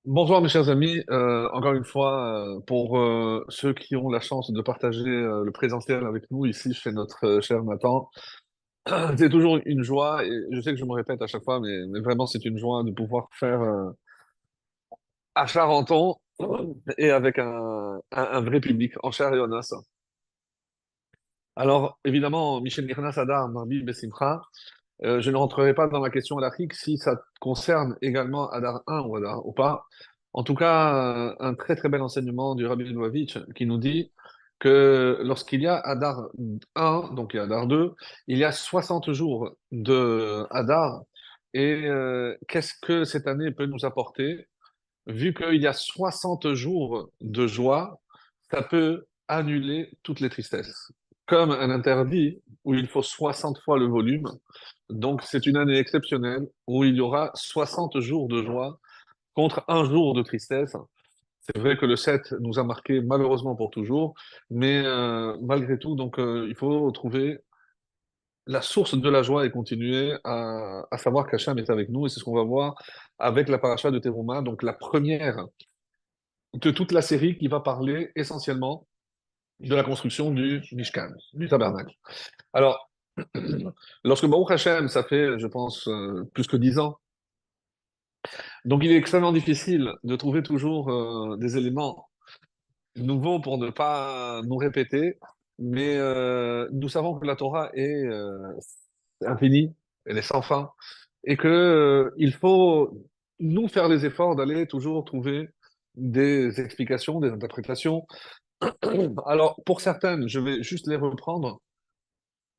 Bonjour mes chers amis. Encore une fois, pour ceux qui ont la chance de partager le présentiel avec nous ici chez notre cher Nathan, c'est toujours une joie, et je sais que je me répète à chaque fois, mais vraiment c'est une joie de pouvoir faire à Charenton et avec un vrai public en chair et en os. Alors évidemment, Michel Mirna Sadar, Marbi Bessimcha, je ne rentrerai pas dans la question anarchique si ça concerne également Adar 1 ou Adar ou pas. En tout cas, un très très bel enseignement du Rabbi Lubavitch qui nous dit que lorsqu'il y a Adar 1, donc il y a Adar 2, il y a 60 jours de Adar. Et qu'est-ce que cette année peut nous apporter? Vu qu'il y a 60 jours de joie, ça peut annuler toutes les tristesses. Comme un interdit où il faut 60 fois le volume. Donc c'est une année exceptionnelle où il y aura 60 jours de joie contre un jour de tristesse. C'est vrai que le 7 nous a marqué malheureusement pour toujours, mais malgré tout, donc il faut trouver la source de la joie et continuer à savoir qu'Hachem est avec nous, et c'est ce qu'on va voir avec la paracha de Teruma, donc la première de toute la série qui va parler essentiellement de la construction du Mishkan, du tabernacle. Alors, lorsque Baruch Hashem, ça fait, je pense, plus que 10 ans, donc il est extrêmement difficile de trouver toujours des éléments nouveaux pour ne pas nous répéter, mais nous savons que la Torah est infinie, elle est sans fin, et que il faut nous faire les efforts d'aller toujours trouver des explications, des interprétations. Alors, pour certaines, je vais juste les reprendre,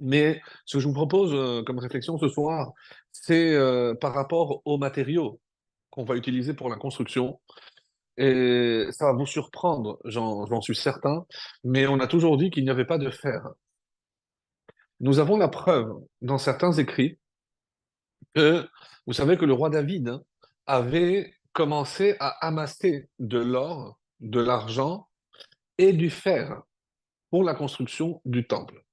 mais ce que je vous propose comme réflexion ce soir, c'est par rapport aux matériaux qu'on va utiliser pour la construction. Et ça va vous surprendre, j'en suis certain, mais on a toujours dit qu'il n'y avait pas de fer. Nous avons la preuve dans certains écrits que, vous savez que le roi David avait commencé à amasser de l'or, de l'argent et du fer pour la construction du temple.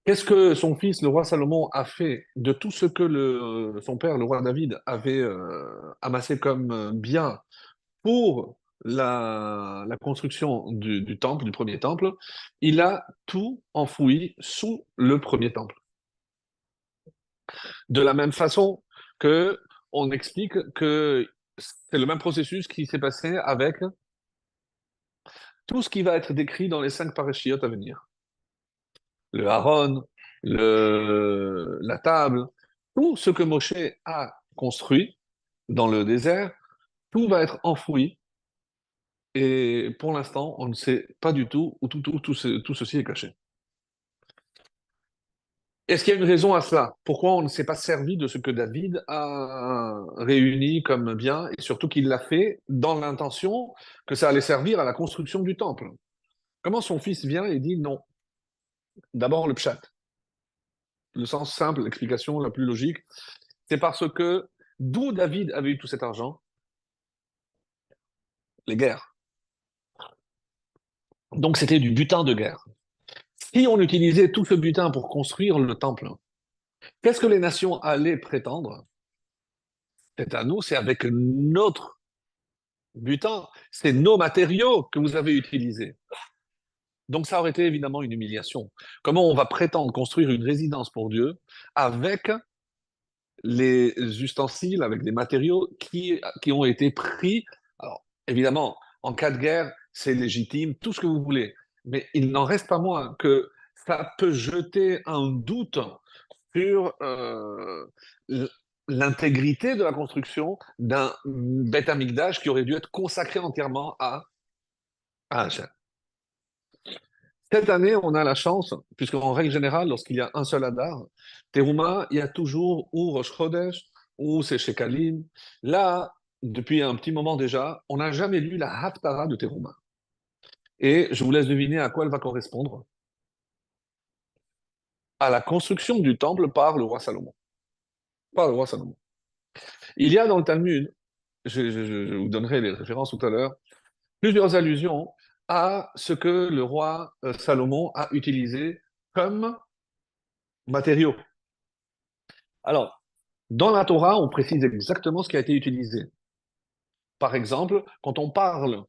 Qu'est-ce que son fils, le roi Salomon, a fait de tout ce que son père, le roi David, avait amassé comme bien pour la construction du temple, du premier temple? Il a tout enfoui sous le premier temple. De la même façon que on explique que c'est le même processus qui s'est passé avec tout ce qui va être décrit dans les 5 parashiyot à venir. Le Haron, la table, tout ce que Moshe a construit dans le désert, tout va être enfoui. Et pour l'instant, on ne sait pas du tout où tout ceci est caché. Est-ce qu'il y a une raison à cela? Pourquoi on ne s'est pas servi de ce que David a réuni comme bien, et surtout qu'il l'a fait dans l'intention que ça allait servir à la construction du temple? Comment son fils vient et dit non? D'abord le pshat. Le sens simple, l'explication la plus logique, c'est parce que d'où David avait eu tout cet argent? Les guerres. Donc c'était du butin de guerre. Si on utilisait tout ce butin pour construire le temple, qu'est-ce que les nations allaient prétendre? C'est à nous, c'est avec notre butin, c'est nos matériaux que vous avez utilisés. Donc ça aurait été évidemment une humiliation. Comment on va prétendre construire une résidence pour Dieu avec les ustensiles, avec des matériaux qui ont été pris? Alors évidemment, en cas de guerre, c'est légitime, tout ce que vous voulez. Mais il n'en reste pas moins que ça peut jeter un doute sur l'intégrité de la construction d'un Beth Amikdash qui aurait dû être consacré entièrement à Hachem. Cette année, on a la chance, puisqu'en règle générale, lorsqu'il y a un seul Hadar, Teruma, il y a toujours ou Rosh Chodesh, ou c'est Shekalim. Là, depuis un petit moment déjà, on n'a jamais lu la Haftarah de Teruma. Et je vous laisse deviner à quoi elle va correspondre. À la construction du temple par le roi Salomon. Par le roi Salomon. Il y a dans le Talmud, je vous donnerai les références tout à l'heure, plusieurs allusions à ce que le roi Salomon a utilisé comme matériaux. Alors, dans la Torah, on précise exactement ce qui a été utilisé. Par exemple, quand on parle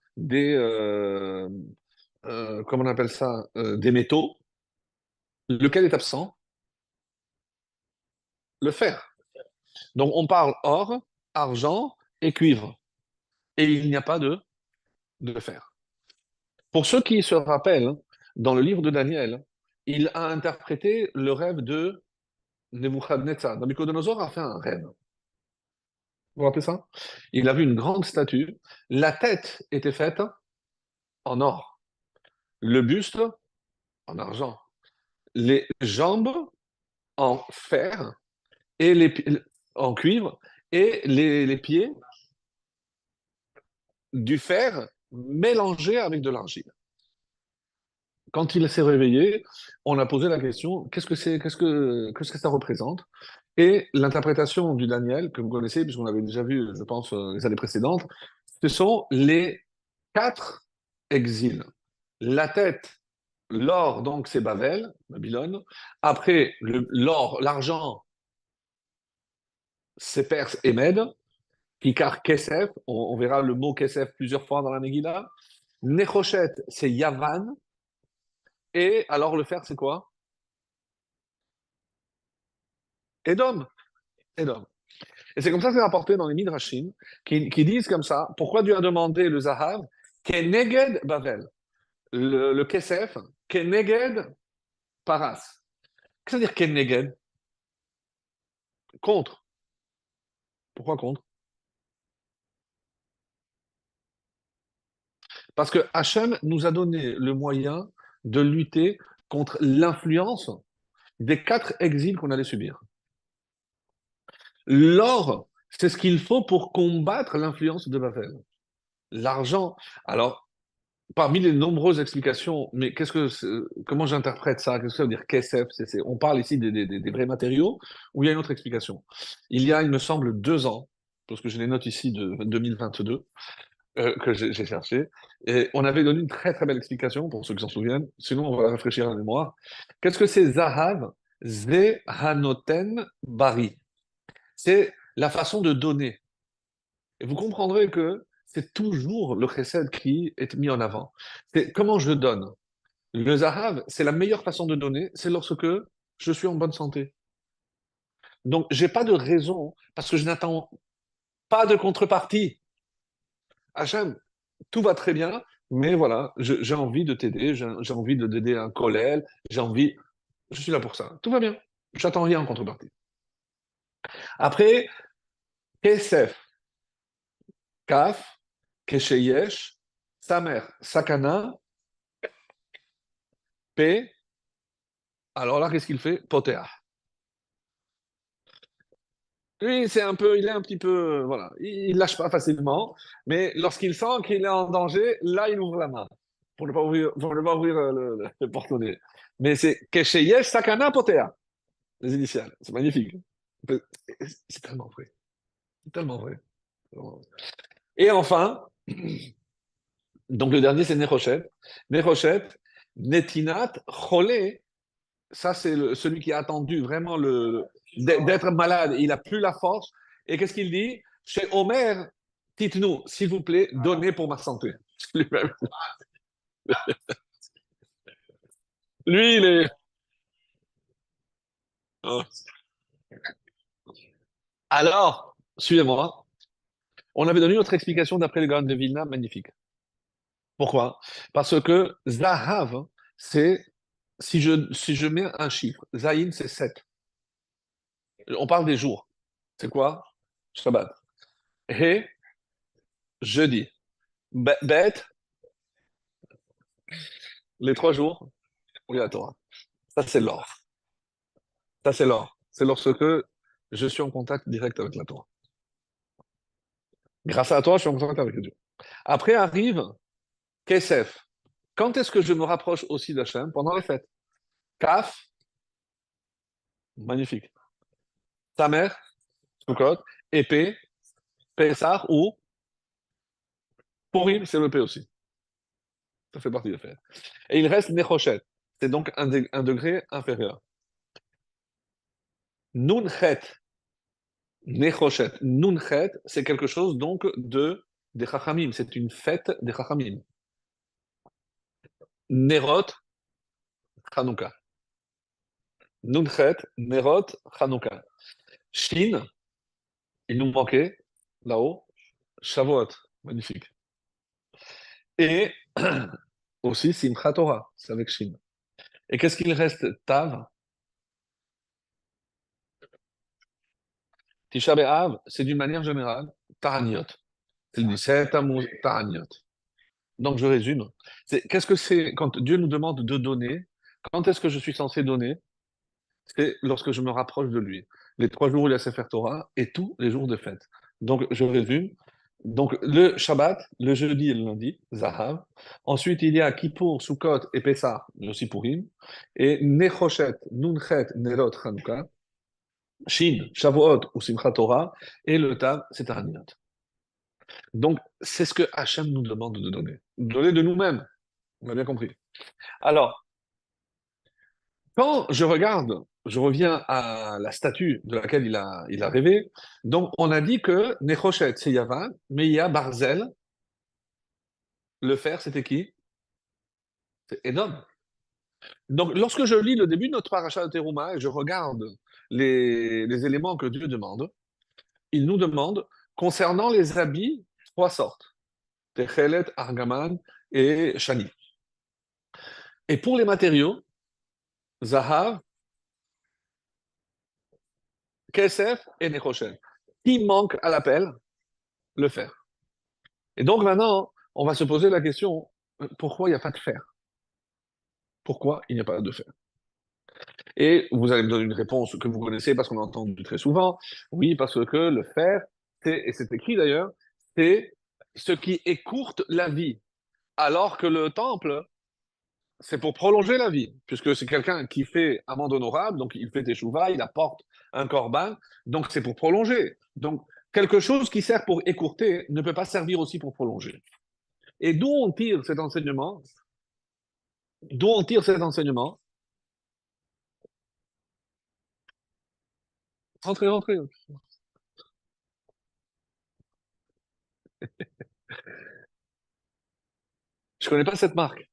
comment on appelle ça, des métaux, lequel est absent? Le fer. Donc on parle or, argent et cuivre. Et il n'y a pas de fer. Pour ceux qui se rappellent, dans le livre de Daniel, il a interprété le rêve de Nebuchadnezzar. Nabucodonosor a fait un rêve. Vous vous rappelez ça? Il a vu une grande statue. La tête était faite en or. Le buste en argent. Les jambes en fer et en cuivre et les pieds du fer mélangé avec de l'argile. Quand il s'est réveillé, on a posé la question, qu'est-ce que ça représente? Et l'interprétation du Daniel, que vous connaissez, puisqu'on avait déjà vu, je pense, les années précédentes, ce sont les quatre exils. La tête, l'or, donc c'est Babel, Babylone. Après, l'or, l'argent, c'est Perse et Mède. Kikar Kesef, on verra le mot Kesef plusieurs fois dans la Megillah. Nechoshet, c'est Yavan. Et alors le fer, c'est quoi? Edom. Edom. Et c'est comme ça que c'est rapporté dans les Midrashim, qui disent comme ça, pourquoi Dieu a demandé le Zahav, Keneged Bavel, le Kesef, Keneged Paras. Qu'est-ce que ça veut dire Keneged? Contre. Pourquoi contre? Parce que Hachem nous a donné le moyen de lutter contre l'influence des quatre exils qu'on allait subir. L'or, c'est ce qu'il faut pour combattre l'influence de Babel. L'argent, alors, parmi les nombreuses explications, mais comment j'interprète ça? Qu'est-ce que ça veut dire KSF? On parle ici des vrais matériaux, ou il y a une autre explication? Il y a, il me semble, 2 ans, parce que j'ai les notes ici de 2022, que j'ai cherché, et on avait donné une très très belle explication, pour ceux qui s'en souviennent, sinon on va rafraîchir la mémoire. Qu'est-ce que c'est Zahav? Zehanoten Bari. C'est la façon de donner. Et vous comprendrez que c'est toujours le chesed qui est mis en avant. C'est comment je donne. Le zahav, c'est la meilleure façon de donner, c'est lorsque je suis en bonne santé. Donc, j'ai pas de raison, parce que je n'attends pas de contrepartie. Hachem, tout va très bien, mais voilà, j'ai envie de t'aider, j'ai envie de d'aider un collègue, j'ai envie, je suis là pour ça. Tout va bien. J'attends rien en contrepartie. Après, kesef, kaf, kesheyesh, samer, sakana, P, alors là, qu'est-ce qu'il fait? Potéa. Lui, il est un petit peu, voilà, il lâche pas facilement, mais lorsqu'il sent qu'il est en danger, là, il ouvre la main pour ne pas ouvrir le porte-monnaie. Mais c'est Kesheyesh Sakana Potea, les initiales. C'est magnifique. C'est tellement vrai. C'est tellement vrai. Et enfin, donc le dernier, c'est Nechoshet. Nechoshet, Netinat, Cholé. Ça, c'est celui qui a attendu vraiment d'être malade. Il n'a plus la force. Et qu'est-ce qu'il dit? Chez Omer, dites-nous, s'il vous plaît, donnez pour ma santé. Lui, il est. Oh. Alors, suivez-moi. On avait donné notre explication d'après le Gaon de Vilna, magnifique. Pourquoi? Parce que Zahav, c'est, si je mets un chiffre, Zayin, c'est 7. On parle des jours. C'est quoi? Shabbat. Et jeudi. Bet, les 3 jours, oui, la Torah. Ça, c'est l'or. Ça, c'est l'or. C'est lorsque je suis en contact direct avec la Torah. Grâce à toi, je suis en contact avec Dieu. Après arrive Kesef. Quand est-ce que je me rapproche aussi d'Hachem? Pendant les fêtes. Kaf, magnifique. Tamer, Sukkot, épée, Pessah ou Purim, c'est le P aussi. Ça fait partie des fêtes. Et il reste Nechoshet. C'est donc un degré inférieur. Nunchet, Nechoshet. Nunchet, c'est quelque chose donc de des Chachamim. C'est une fête des Chachamim. Nerot, Hanouka. Nunchet, Nerot, Hanouka. Shin, il nous manquait, là-haut, Shavuot. Magnifique. Et aussi Simchat Torah, c'est avec Shin. Et qu'est-ce qu'il reste? Tav, Tisha B'Av, c'est d'une manière générale, Ta'aniot. C'est le 17 Tammuz, Ta'aniot. Donc je résume. Qu'est-ce que c'est quand Dieu nous demande de donner? Quand est-ce que je suis censé donner? C'est lorsque je me rapproche de lui. Les 3 jours où il y a Sefer Torah et tous les jours de fête. Donc je résume. Donc le Shabbat, le jeudi et le lundi, Zahav. Ensuite il y a Kippour, Sukkot et Pessah, le Sippurim. Et Nechoshet, Nunchet, Nerot, Chanukah. Shin, Shavuot ou Simchat Torah. Et le Tav, c'est Araniot. Donc c'est ce que Hachem nous demande de donner. Donner de nous-mêmes. On a bien compris. Alors, quand je regarde, je reviens à la statue de laquelle il a rêvé. Donc, on a dit que Nechoshet, c'est Yavan, mais il y a Barzel, le fer, c'était qui? C'est Edom. Donc, lorsque je lis le début de notre paracha de Teruma et je regarde les éléments que Dieu demande, il nous demande, concernant les habits, 3 sortes: Techelet, Argaman et Shani. Et pour les matériaux, Zahav, Kesef et Nechoshet. Qui manque à l'appel? Le fer. Et donc maintenant, on va se poser la question, pourquoi il n'y a pas de fer? Pourquoi il n'y a pas de fer? Et vous allez me donner une réponse que vous connaissez parce qu'on l'a entendu très souvent. Oui, parce que le fer, et c'est écrit d'ailleurs, c'est ce qui écourte la vie. Alors que le temple, c'est pour prolonger la vie, puisque c'est quelqu'un qui fait amende honorable, donc il fait teshuva, il apporte un korban, donc c'est pour prolonger. Donc quelque chose qui sert pour écourter ne peut pas servir aussi pour prolonger. Et d'où on tire cet enseignement? D'où on tire cet enseignement? Rentrez, rentrez. Je connais pas cette marque.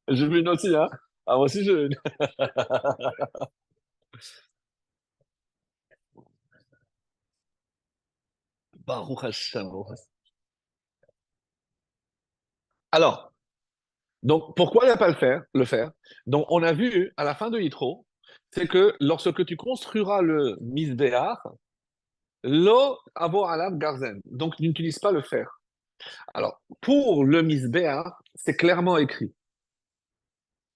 J'ai vu une aussi, hein. Ah, moi aussi, j'ai une. Baruch Hashem. Alors, donc, pourquoi il n'y a pas le fer? Donc, on a vu à la fin de Yitro, c'est que lorsque tu construiras le misbéach, lo avo alav garzen. Donc, tu n'utilises pas le fer. Alors, pour le misbéach, c'est clairement écrit,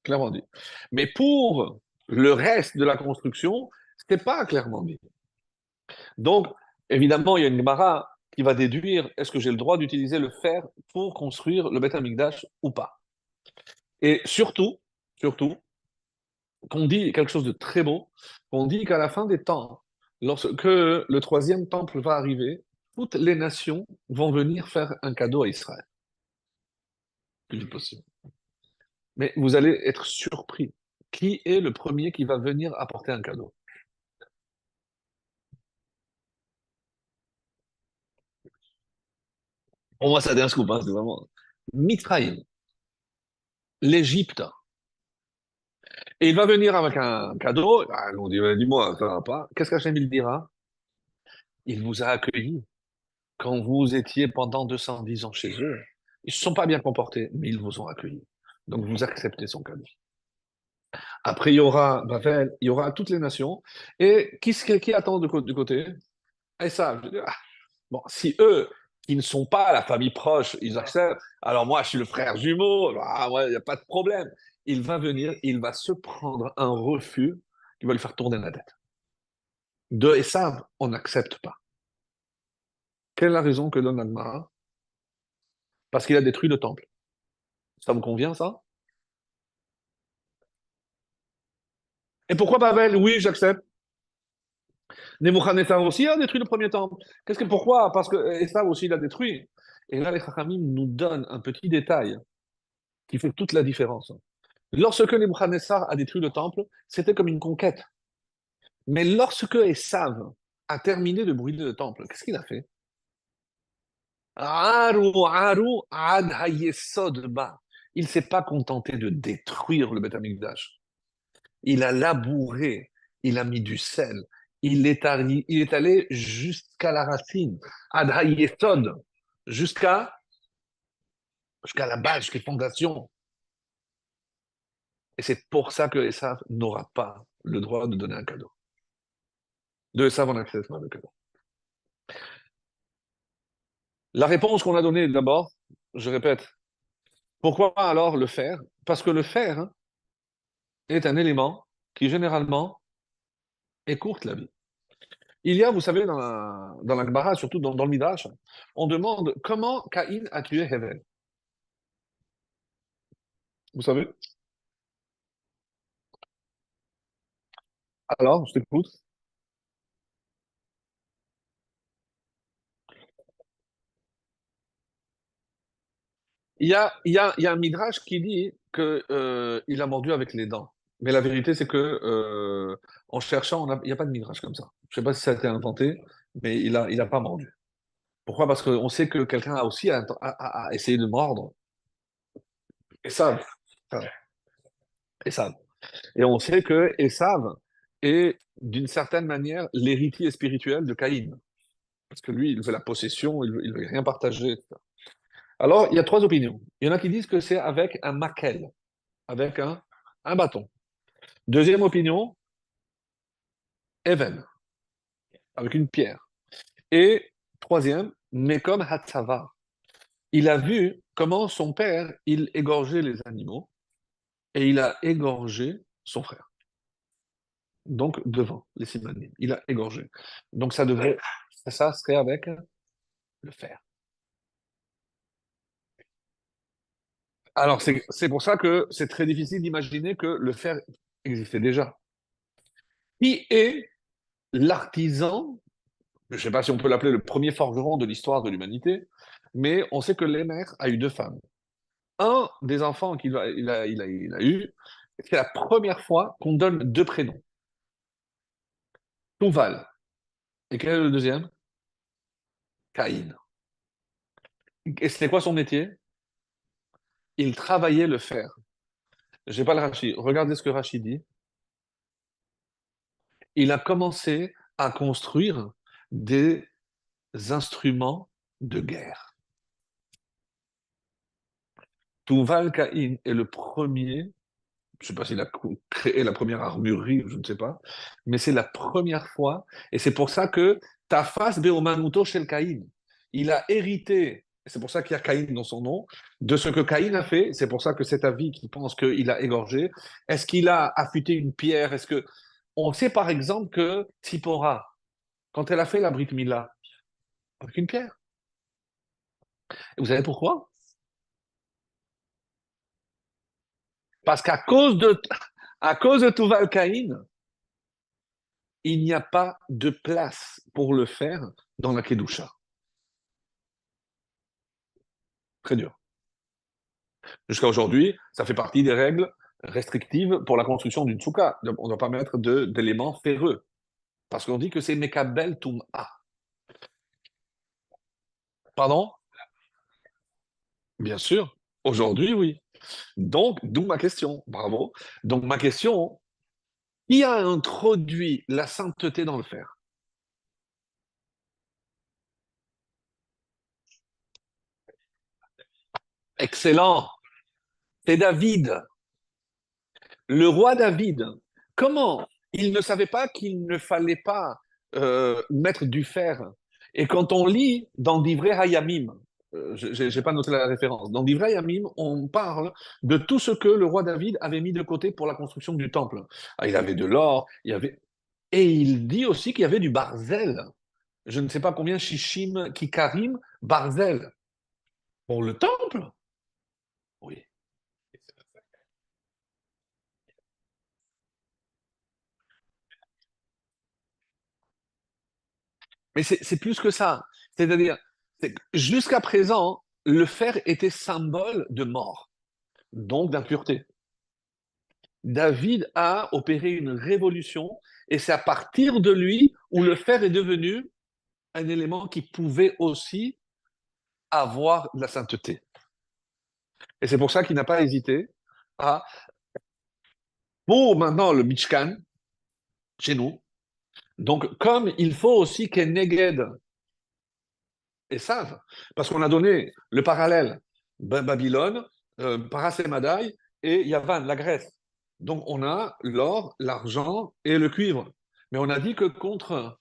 clairement dit. Mais pour le reste de la construction, c'est pas clairement dit. Donc, évidemment, il y a une Gemara qui va déduire est-ce que j'ai le droit d'utiliser le fer pour construire le Beth Amikdash ou pas. Et surtout, qu'on dit quelque chose de très beau, qu'on dit qu'à la fin des temps, lorsque le troisième temple va arriver, toutes les nations vont venir faire un cadeau à Israël. Le plus possible. Mais vous allez être surpris. Qui est le premier qui va venir apporter un cadeau? Pour moi, ça a un scoop, hein, c'est vraiment. Mitraïm, l'Égypte. Et il va venir avec un cadeau. Ah, on dit, dis-moi, ça va pas. Qu'est-ce qu'Hachem il dira? Il vous a accueilli quand vous étiez pendant 210 ans chez eux. Ils ne se sont pas bien comportés, mais ils vous ont accueilli. Donc vous acceptez son cadeau. Après, il y aura Babel, il y aura toutes les nations. Et qui attend du côté? Et ça, je dis, ah, bon, si eux, qui ne sont pas la famille proche, ils acceptent, alors moi, je suis le frère jumeau, ah, ouais, il n'y a pas de problème. Il va venir, il va se prendre un refus qui va lui faire tourner la tête. De Esav, on n'accepte pas. Quelle est la raison que donne l'Agmara? Parce qu'il a détruit le temple. Ça vous convient, ça? Et pourquoi Babel? Oui, j'accepte. Nebuchadnezzar aussi a détruit le premier temple. Pourquoi? Parce que Esav aussi l'a détruit. Et là, les Chachamim nous donnent un petit détail qui fait toute la différence. Lorsque Nebuchadnezzar a détruit le temple, c'était comme une conquête. Mais lorsque Esav a terminé de brûler le temple, qu'est-ce qu'il a fait? Aru, aru, ad hayesod ba. Il ne s'est pas contenté de détruire le Beth Amikdash. Il a labouré, il a mis du sel, il est allé jusqu'à la racine, ad hayesod, jusqu'à jusqu'à la base, jusqu'à les fondations. Et c'est pour ça que Esav n'aura pas le droit de donner un cadeau. De Esav, on n'accepte pas le cadeau. La réponse qu'on a donnée d'abord, je répète, pourquoi alors le fer? Parce que le fer est un élément qui généralement écourte la vie. Il y a, vous savez, dans la Gemara, surtout dans le Midrash, on demande comment Caïn a tué Hevel. Vous savez? Alors, je t'écoute. Il y a un Midrash qui dit que, il a mordu avec les dents. Mais la vérité, c'est que en cherchant, il n'y a pas de Midrash comme ça. Je ne sais pas si ça a été inventé, mais il a pas mordu. Pourquoi? Parce qu'on sait que quelqu'un a aussi a essayé de mordre. Esav. Esav. Et on sait que Esav est, d'une certaine manière, l'héritier spirituel de Caïn. Parce que lui, il veut la possession, il veut rien partager, etc. Alors, il y a trois opinions. Il y en a qui disent que c'est avec un maquel, avec un bâton. Deuxième opinion, Even, avec une pierre. Et troisième, Mekom Hatzava. Il a vu comment son père, il égorgeait les animaux et il a égorgé son frère. Donc, devant les Simanim. Il a égorgé. Donc, ça serait avec le fer. Alors, c'est pour ça que c'est très difficile d'imaginer que le fer existait déjà. Qui est l'artisan, je ne sais pas si on peut l'appeler le premier forgeron de l'histoire de l'humanité, mais on sait que Lémer a eu deux femmes. Un des enfants qu'il a eu, c'est la première fois qu'on donne deux prénoms. Touval. Et quel est le deuxième? Caïn. Et c'était quoi son métier? Il travaillait le fer. J'ai pas le Rachi. Regardez ce que Rachi dit. Il a commencé à construire des instruments de guerre. Tuval Caïn est le premier, je ne sais pas s'il a créé la première armurerie, je ne sais pas, mais c'est la première fois, et c'est pour ça que Tafas Beomanuto Shel Caïn, il a hérité, et c'est pour ça qu'il y a Caïn dans son nom, de ce que Caïn a fait, c'est pour ça que cet avis qui pense qu'il a égorgé, est-ce qu'il a affûté une pierre, est-ce que... On sait par exemple que Tsipora, quand elle a fait la Brit Mila, avec une pierre. Et vous savez pourquoi? Parce à cause de Tuval Caïn, il n'y a pas de place pour le faire dans la Kedusha. Très dur. Jusqu'à aujourd'hui, ça fait partie des règles restrictives pour la construction d'une souka. On ne doit pas mettre d'éléments ferreux. Parce qu'on dit que c'est Mekabel Tum'a. Pardon? Bien sûr. Aujourd'hui, oui. Donc, d'où ma question. Bravo. Donc, ma question, qui a introduit la sainteté dans le fer? Excellent. C'est David. Le roi David, comment il ne savait pas qu'il ne fallait pas mettre du fer. Et quand on lit dans Divrei Hayamim, je n'ai pas noté la référence, dans Divrei Hayamim, on parle de tout ce que le roi David avait mis de côté pour la construction du temple. Ah, il avait de l'or, il y avait... Et il dit aussi qu'il y avait du barzel. Je ne sais pas combien Shishim, Kikarim, barzel. Pour le temple? Oui. Mais c'est plus que ça. C'est-à-dire, jusqu'à présent, le fer était symbole de mort, donc d'impureté. David a opéré une révolution et c'est à partir de lui où le fer est devenu un élément qui pouvait aussi avoir de la sainteté. Et c'est pour ça qu'il n'a pas hésité à, pour maintenant le Mishkan, chez nous, donc comme il faut aussi qu'Eneged et savent, parce qu'on a donné le parallèle Babylone, Parasémadaï et Yavan, la Grèce. Donc on a l'or, l'argent et le cuivre. Mais on a dit que contre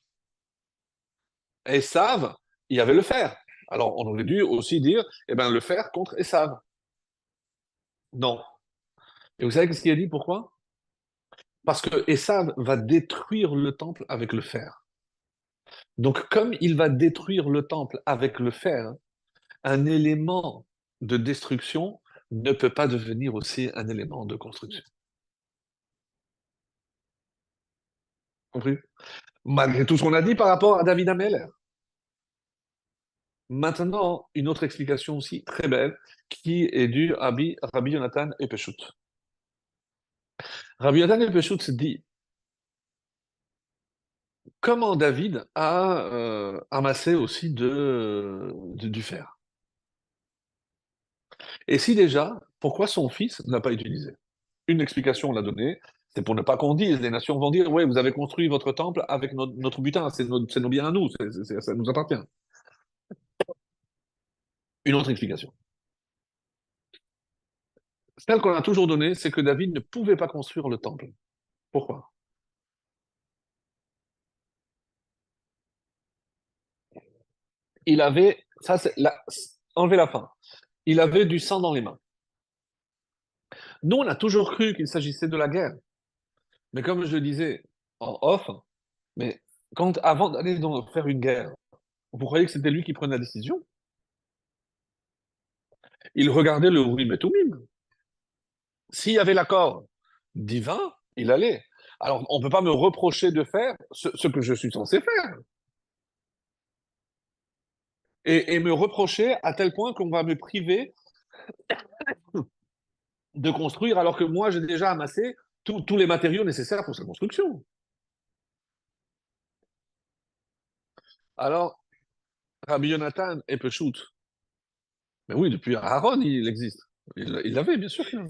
Esav, il y avait le fer. Alors on aurait dû aussi dire, eh ben, le fer contre Esav. Non. Et vous savez ce qu'il a dit, pourquoi? Parce que Esav va détruire le temple avec le fer. Donc comme il va détruire le temple avec le fer, un élément de destruction ne peut pas devenir aussi un élément de construction. Compris? Malgré tout ce qu'on a dit par rapport à David Ameller. Maintenant, une autre explication aussi très belle qui est due à Rabbi Yonatan Epeshut. Rabbi Yonatan Epeshut se dit comment David a amassé aussi du fer. Et si déjà, pourquoi son fils n'a pas utilisé? Une explication, on l'a donnée, c'est pour ne pas qu'on dise, les nations vont dire, ouais, vous avez construit votre temple avec notre butin, c'est nos biens à nous, ça nous appartient. Une autre explication. Celle qu'on a toujours donnée, c'est que David ne pouvait pas construire le temple. Pourquoi? Il avait, enlevez la fin, il avait du sang dans les mains. Nous, on a toujours cru qu'il s'agissait de la guerre. Mais comme je le disais en off, mais avant d'aller faire une guerre, vous croyez que c'était lui qui prenait la décision? Il regardait le Urim et Tumim. S'il y avait l'accord divin, il allait. Alors, on ne peut pas me reprocher de faire ce que je suis censé faire. Et me reprocher à tel point qu'on va me priver de construire alors que moi, j'ai déjà amassé tous les matériaux nécessaires pour sa construction. Alors, Rabbi Yonatan et Peshout, mais oui, depuis Aaron, il existe. Il l'avait, bien sûr qu'il l'avait.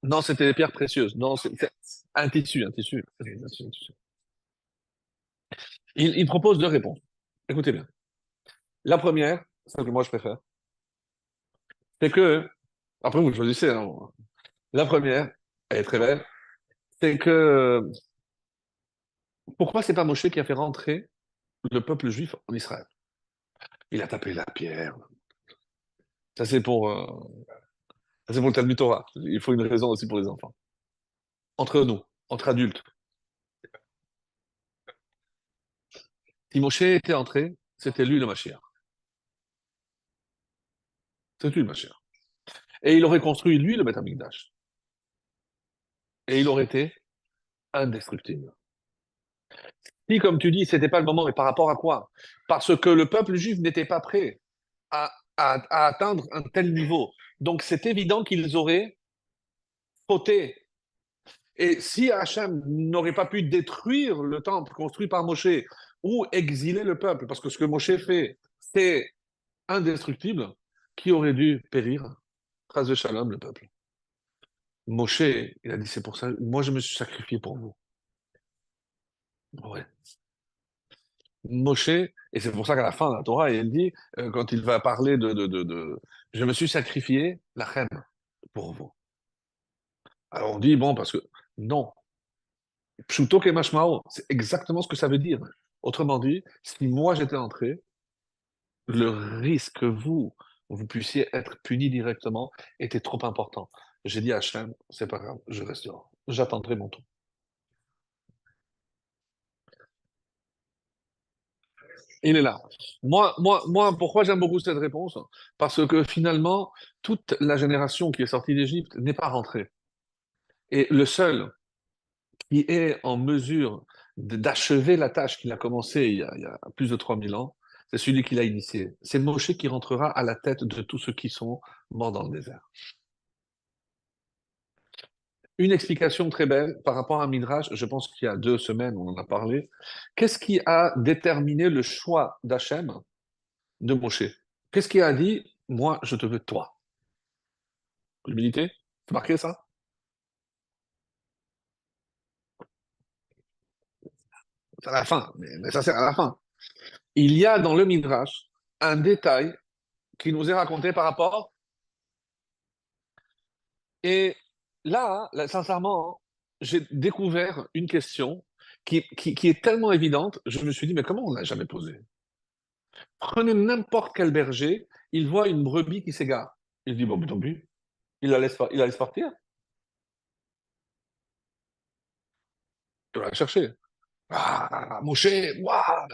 Non, c'était des pierres précieuses. Non, c'est un tissu, un tissu. Il propose deux réponses. Écoutez bien. La première, celle que moi je préfère, c'est que, après vous choisissez, hein. La première, elle est très belle, c'est que, pourquoi c'est pas Moshe qui a fait rentrer le peuple juif en Israël? Il a tapé la pierre. Ça c'est pour le Talmud Torah. Il faut une raison aussi pour les enfants. Entre nous, entre adultes. Si Moshe était entré, c'était lui le Mashiach. C'est lui le Mashiach. Et il aurait construit, lui, le Beth Amikdash. Et il aurait été indestructible. Si, comme tu dis, c'était pas le moment, mais par rapport à quoi? Parce que le peuple juif n'était pas prêt à atteindre un tel niveau. Donc c'est évident qu'ils auraient fauté. Et si Hachem n'aurait pas pu détruire le temple construit par Moshe ou exiler le peuple, parce que ce que Moshe fait, c'est indestructible, qui aurait dû périr? Phrase de Shalom, le peuple. Moshe, il a dit, c'est pour ça, moi je me suis sacrifié pour vous. Ouais. Moshe, et c'est pour ça qu'à la fin de la Torah, il dit, quand il va parler je me suis sacrifié, la reine, pour vous. Alors on dit, bon, parce que, non, Pshuto Kemashmao, c'est exactement ce que ça veut dire. Autrement dit, si moi j'étais entré, le risque que vous puissiez être puni directement était trop important. J'ai dit à Hachem, c'est pas grave, je reste dehors. J'attendrai mon tour. Il est là. Moi, pourquoi j'aime beaucoup cette réponse? Parce que finalement, toute la génération qui est sortie d'Égypte n'est pas rentrée. Et le seul qui est en mesure d'achever la tâche qu'il a commencée il y a plus de 3000 ans, c'est celui qui l'a initié. C'est Moshe qui rentrera à la tête de tous ceux qui sont morts dans le désert. Une explication très belle par rapport à Midrash, je pense qu'il y a 2 semaines, on en a parlé. Qu'est-ce qui a déterminé le choix d'Hachem de Moshe. Qu'est-ce qu'il a dit? Moi, je te veux toi. L'humilité? C'est marqué ça? C'est à la fin, mais ça c'est à la fin. Il y a dans le Midrash un détail qui nous est raconté par rapport. Et là, sincèrement, j'ai découvert une question qui est tellement évidente, je me suis dit, mais comment on ne l'a jamais posée? Prenez n'importe quel berger, il voit une brebis qui s'égare. Il dit, bon, tant pis, il la laisse partir, il va la chercher. Ah, Moshe, waouh,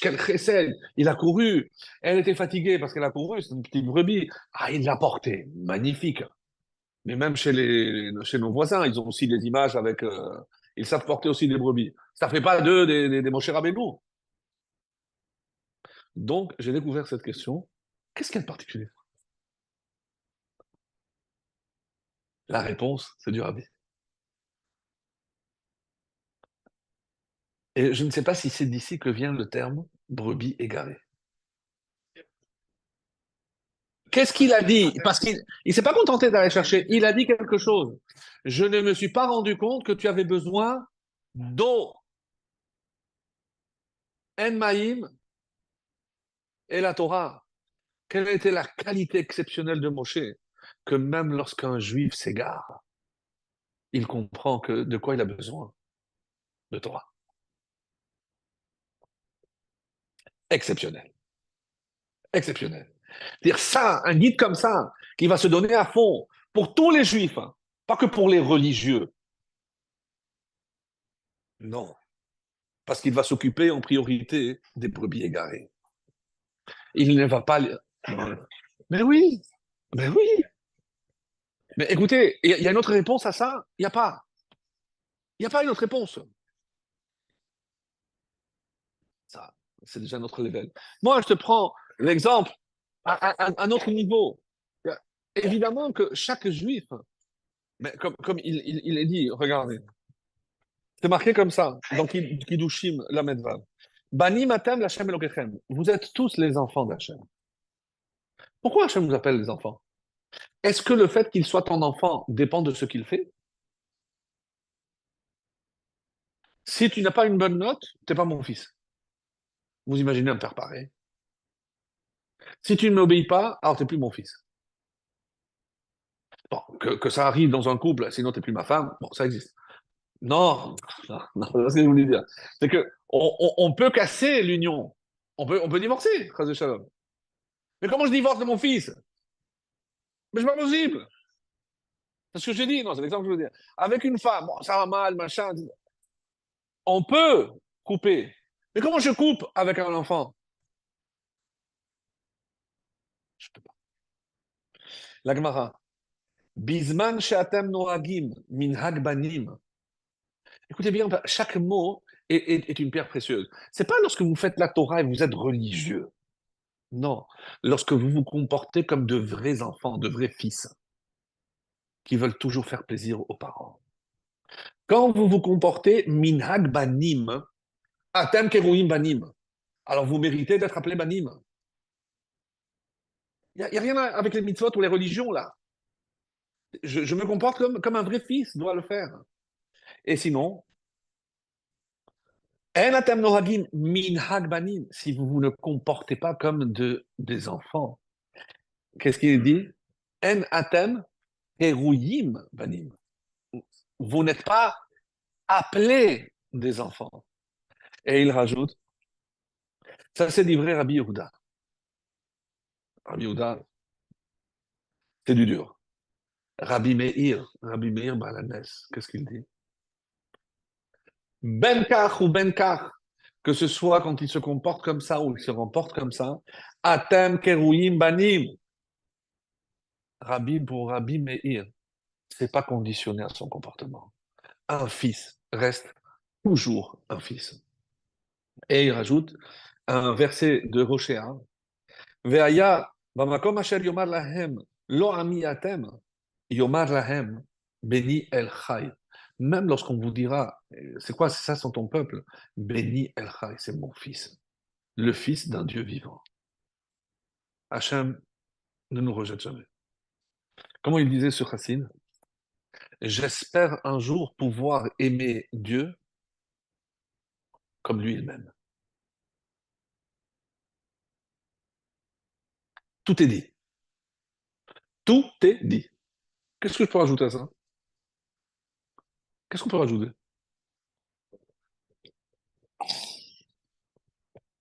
quel chesed, il a couru. Elle était fatiguée parce qu'elle a couru, c'est une petite brebis. Ah, il l'a portée, magnifique. Mais même chez nos voisins, ils ont aussi des images avec. Ils savent porter aussi des brebis. Ça ne fait pas d'eux des Moshe Rabbeinu. Donc, j'ai découvert cette question. Qu'est-ce qu'il y a de particulier? La réponse, c'est du rabbi. Et je ne sais pas si c'est d'ici que vient le terme brebis égarée. Qu'est-ce qu'il a dit? Parce qu'il ne s'est pas contenté d'aller chercher. Il a dit quelque chose. Je ne me suis pas rendu compte que tu avais besoin d'eau. En maïm et la Torah. Quelle était la qualité exceptionnelle de Moshe? Que même lorsqu'un juif s'égare, il comprend que de quoi il a besoin? De Torah. Exceptionnel. Exceptionnel. Dire ça, un guide comme ça, qui va se donner à fond pour tous les juifs, hein, pas que pour les religieux. Non. Parce qu'il va s'occuper en priorité des brebis égarées. Il ne va pas. Mais oui, mais oui. Mais écoutez, il y a une autre réponse à ça? Il n'y a pas. Il n'y a pas une autre réponse. Ça, c'est déjà notre level. Moi, je te prends l'exemple à un autre niveau. Évidemment que chaque juif, mais comme il est dit, regardez, c'est marqué comme ça, dans Kiddushim Lamedvav. Bani matem l'Hachem Elokechem. Vous êtes tous les enfants d'Hachem. Pourquoi Hachem nous appelle les enfants? Est-ce que le fait qu'il soit ton enfant dépend de ce qu'il fait? Si tu n'as pas une bonne note, tu n'es pas mon fils. Vous imaginez un père pareil. Si tu ne m'obéis pas, alors tu n'es plus mon fils. Bon, que ça arrive dans un couple, sinon tu n'es plus ma femme, bon, ça existe. Non, non, non, c'est ce que je voulais dire. C'est que on peut casser l'union. On peut divorcer, Chas de Shalom. Mais comment je divorce de mon fils? Mais c'est pas possible. C'est ce que j'ai dit, non, c'est l'exemple que je veux dire. Avec une femme, bon, ça va mal, machin. On peut couper. Mais comment je coupe avec un enfant? Je peux pas. La Gemara. Bisman she'atem noagim min banim. Écoutez bien, chaque mot est une pierre précieuse. C'est pas lorsque vous faites la Torah et vous êtes religieux. Non. Lorsque vous vous comportez comme de vrais enfants, de vrais fils, qui veulent toujours faire plaisir aux parents. Quand vous vous comportez minhag banim, atem keruim banim, alors vous méritez d'être appelé banim. Il y a rien avec les mitzvot ou les religions là. Je me comporte comme un vrai fils doit le faire. Et sinon, en atem nohagim minhag banim, si vous vous ne comportez pas comme des enfants, qu'est-ce qu'il dit? En atem keruyim banim. Vous n'êtes pas appelés des enfants. Et il rajoute, ça c'est livré Rabbi Yehuda. Rabbi Yehuda, c'est du dur. Rabbi Meir Balanes, qu'est-ce qu'il dit? Ben Kach ou Ben Kach, que ce soit quand il se comporte comme ça ou il se comporte comme ça, Atem Keruyim Banim, Rabbi pour Rabbi Meir, c'est pas conditionné à son comportement. Un fils reste toujours un fils. Et il rajoute un verset de Rochea, Veaya, Bamakom Asher Yomar Lahem, Lo Ami Atem, Yomar Lahem, Béni El Chai. Même lorsqu'on vous dira, c'est quoi, c'est ça, sont ton peuple, Béni El Chai, c'est mon fils, le fils d'un Dieu vivant. Hachem ne nous rejette jamais. Comment il disait ce chassid? J'espère un jour pouvoir aimer Dieu comme lui il-même. Tout est dit. Tout est dit. Qu'est-ce que je peux rajouter à ça? Qu'est-ce qu'on peut rajouter?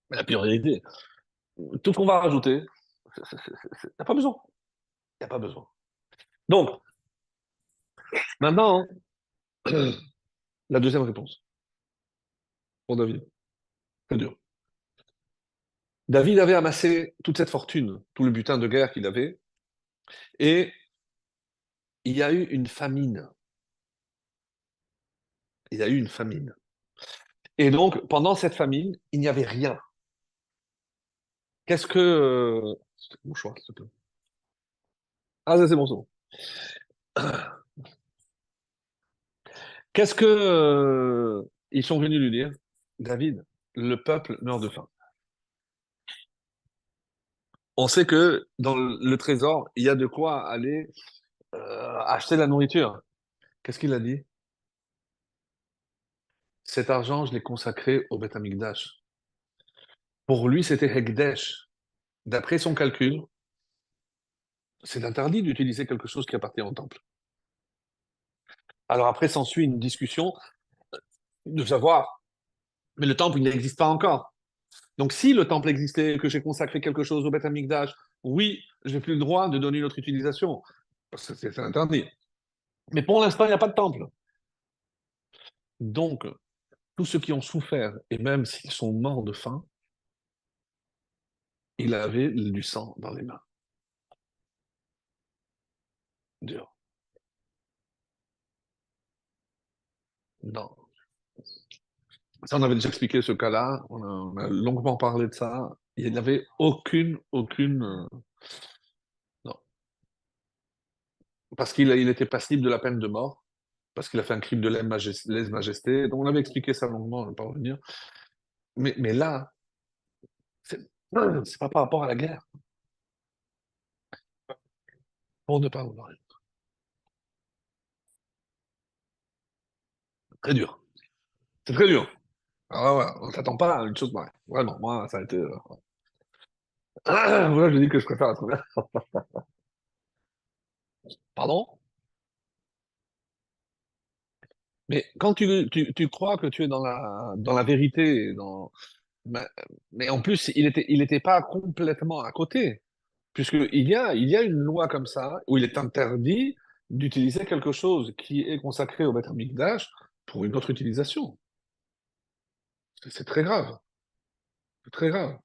Mais la priorité, tout ce qu'on va rajouter, il n'y a pas besoin. Il n'y a pas besoin. Donc, maintenant, la deuxième réponse pour David. C'est dur. David avait amassé toute cette fortune, tout le butin de guerre qu'il avait, et il y a eu une famine. Il y a eu une famine. Et donc, pendant cette famine, il n'y avait rien. Qu'est-ce que... Mouchoir, s'il te plaît. Ah, ça, c'est bon, c'est bon. Qu'est-ce que ils sont venus lui dire? David, le peuple meurt de faim. On sait que dans le trésor, il y a de quoi aller acheter la nourriture. Qu'est-ce qu'il a dit? Cet argent, je l'ai consacré au Beth Amikdash. Pour lui, c'était Hekdesh. D'après son calcul, c'est interdit d'utiliser quelque chose qui appartient au temple. Alors après, s'ensuit une discussion de savoir, mais le temple, il n'existe pas encore. Donc si le temple existait, que j'ai consacré quelque chose au Beth Amikdash, oui, j'ai plus le droit de donner une autre utilisation, parce que c'est interdit. Mais pour l'instant, il n'y a pas de temple. Donc, tous ceux qui ont souffert, et même s'ils sont morts de faim, il avait du sang dans les mains. Dur. Non. Ça, on avait déjà expliqué ce cas-là, on a longuement parlé de ça. Il n'y avait aucune... non. Parce il était passible de la peine de mort, parce qu'il a fait un crime de lèse-majesté. Donc on avait expliqué ça longuement, on ne va pas revenir. Mais là, c'est c'est pas par rapport à la guerre, pour ne pas vouloir. Très dur. C'est très dur. Ah ouais, on ne s'attend pas à une chose pareille. Vraiment, moi, ça a été... voilà, je dis que je préfère la première. Pardon? Mais quand tu crois que tu es dans la vérité, mais, mais en plus, il était pas complètement à côté, il y a une loi comme ça où il est interdit d'utiliser quelque chose qui est consacré au Beth Amikdash pour une autre utilisation. C'est très grave. C'est très grave.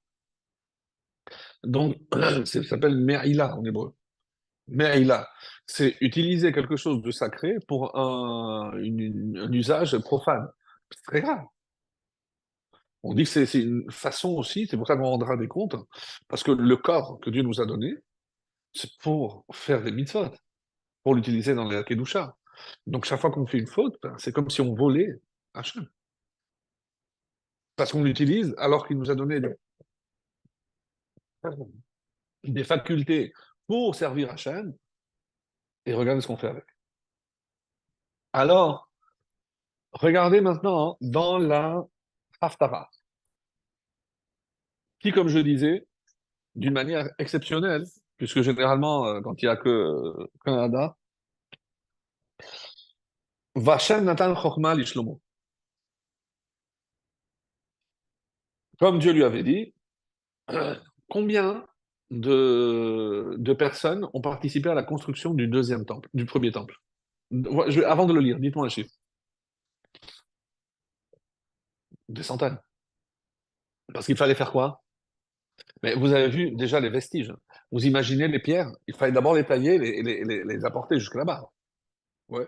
Donc, ça s'appelle Me'ila en hébreu. Me'ila, c'est utiliser quelque chose de sacré pour un usage profane. C'est très grave. On dit que c'est une façon aussi, c'est pour ça qu'on rendra des comptes, parce que le corps que Dieu nous a donné, c'est pour faire des mitzvot, pour l'utiliser dans les Kedusha. Donc chaque fois qu'on fait une faute, ben, c'est comme si on volait Hachem. Parce qu'on l'utilise alors qu'il nous a donné des facultés pour servir Hachem, et regardez ce qu'on fait avec. Alors, regardez maintenant dans la Haftara, qui, comme je disais, d'une manière exceptionnelle, puisque généralement, quand il n'y a que Canada, Vachem Natan Chochma li Shlomo. Comme Dieu lui avait dit, combien de personnes ont participé à la construction du deuxième temple, du premier temple? Avant de le lire, dites-moi un chiffre. Des centaines. Parce qu'il fallait faire quoi? Mais vous avez vu déjà les vestiges. Vous imaginez les pierres? Il fallait d'abord les tailler et les apporter jusque là-bas. Ouais.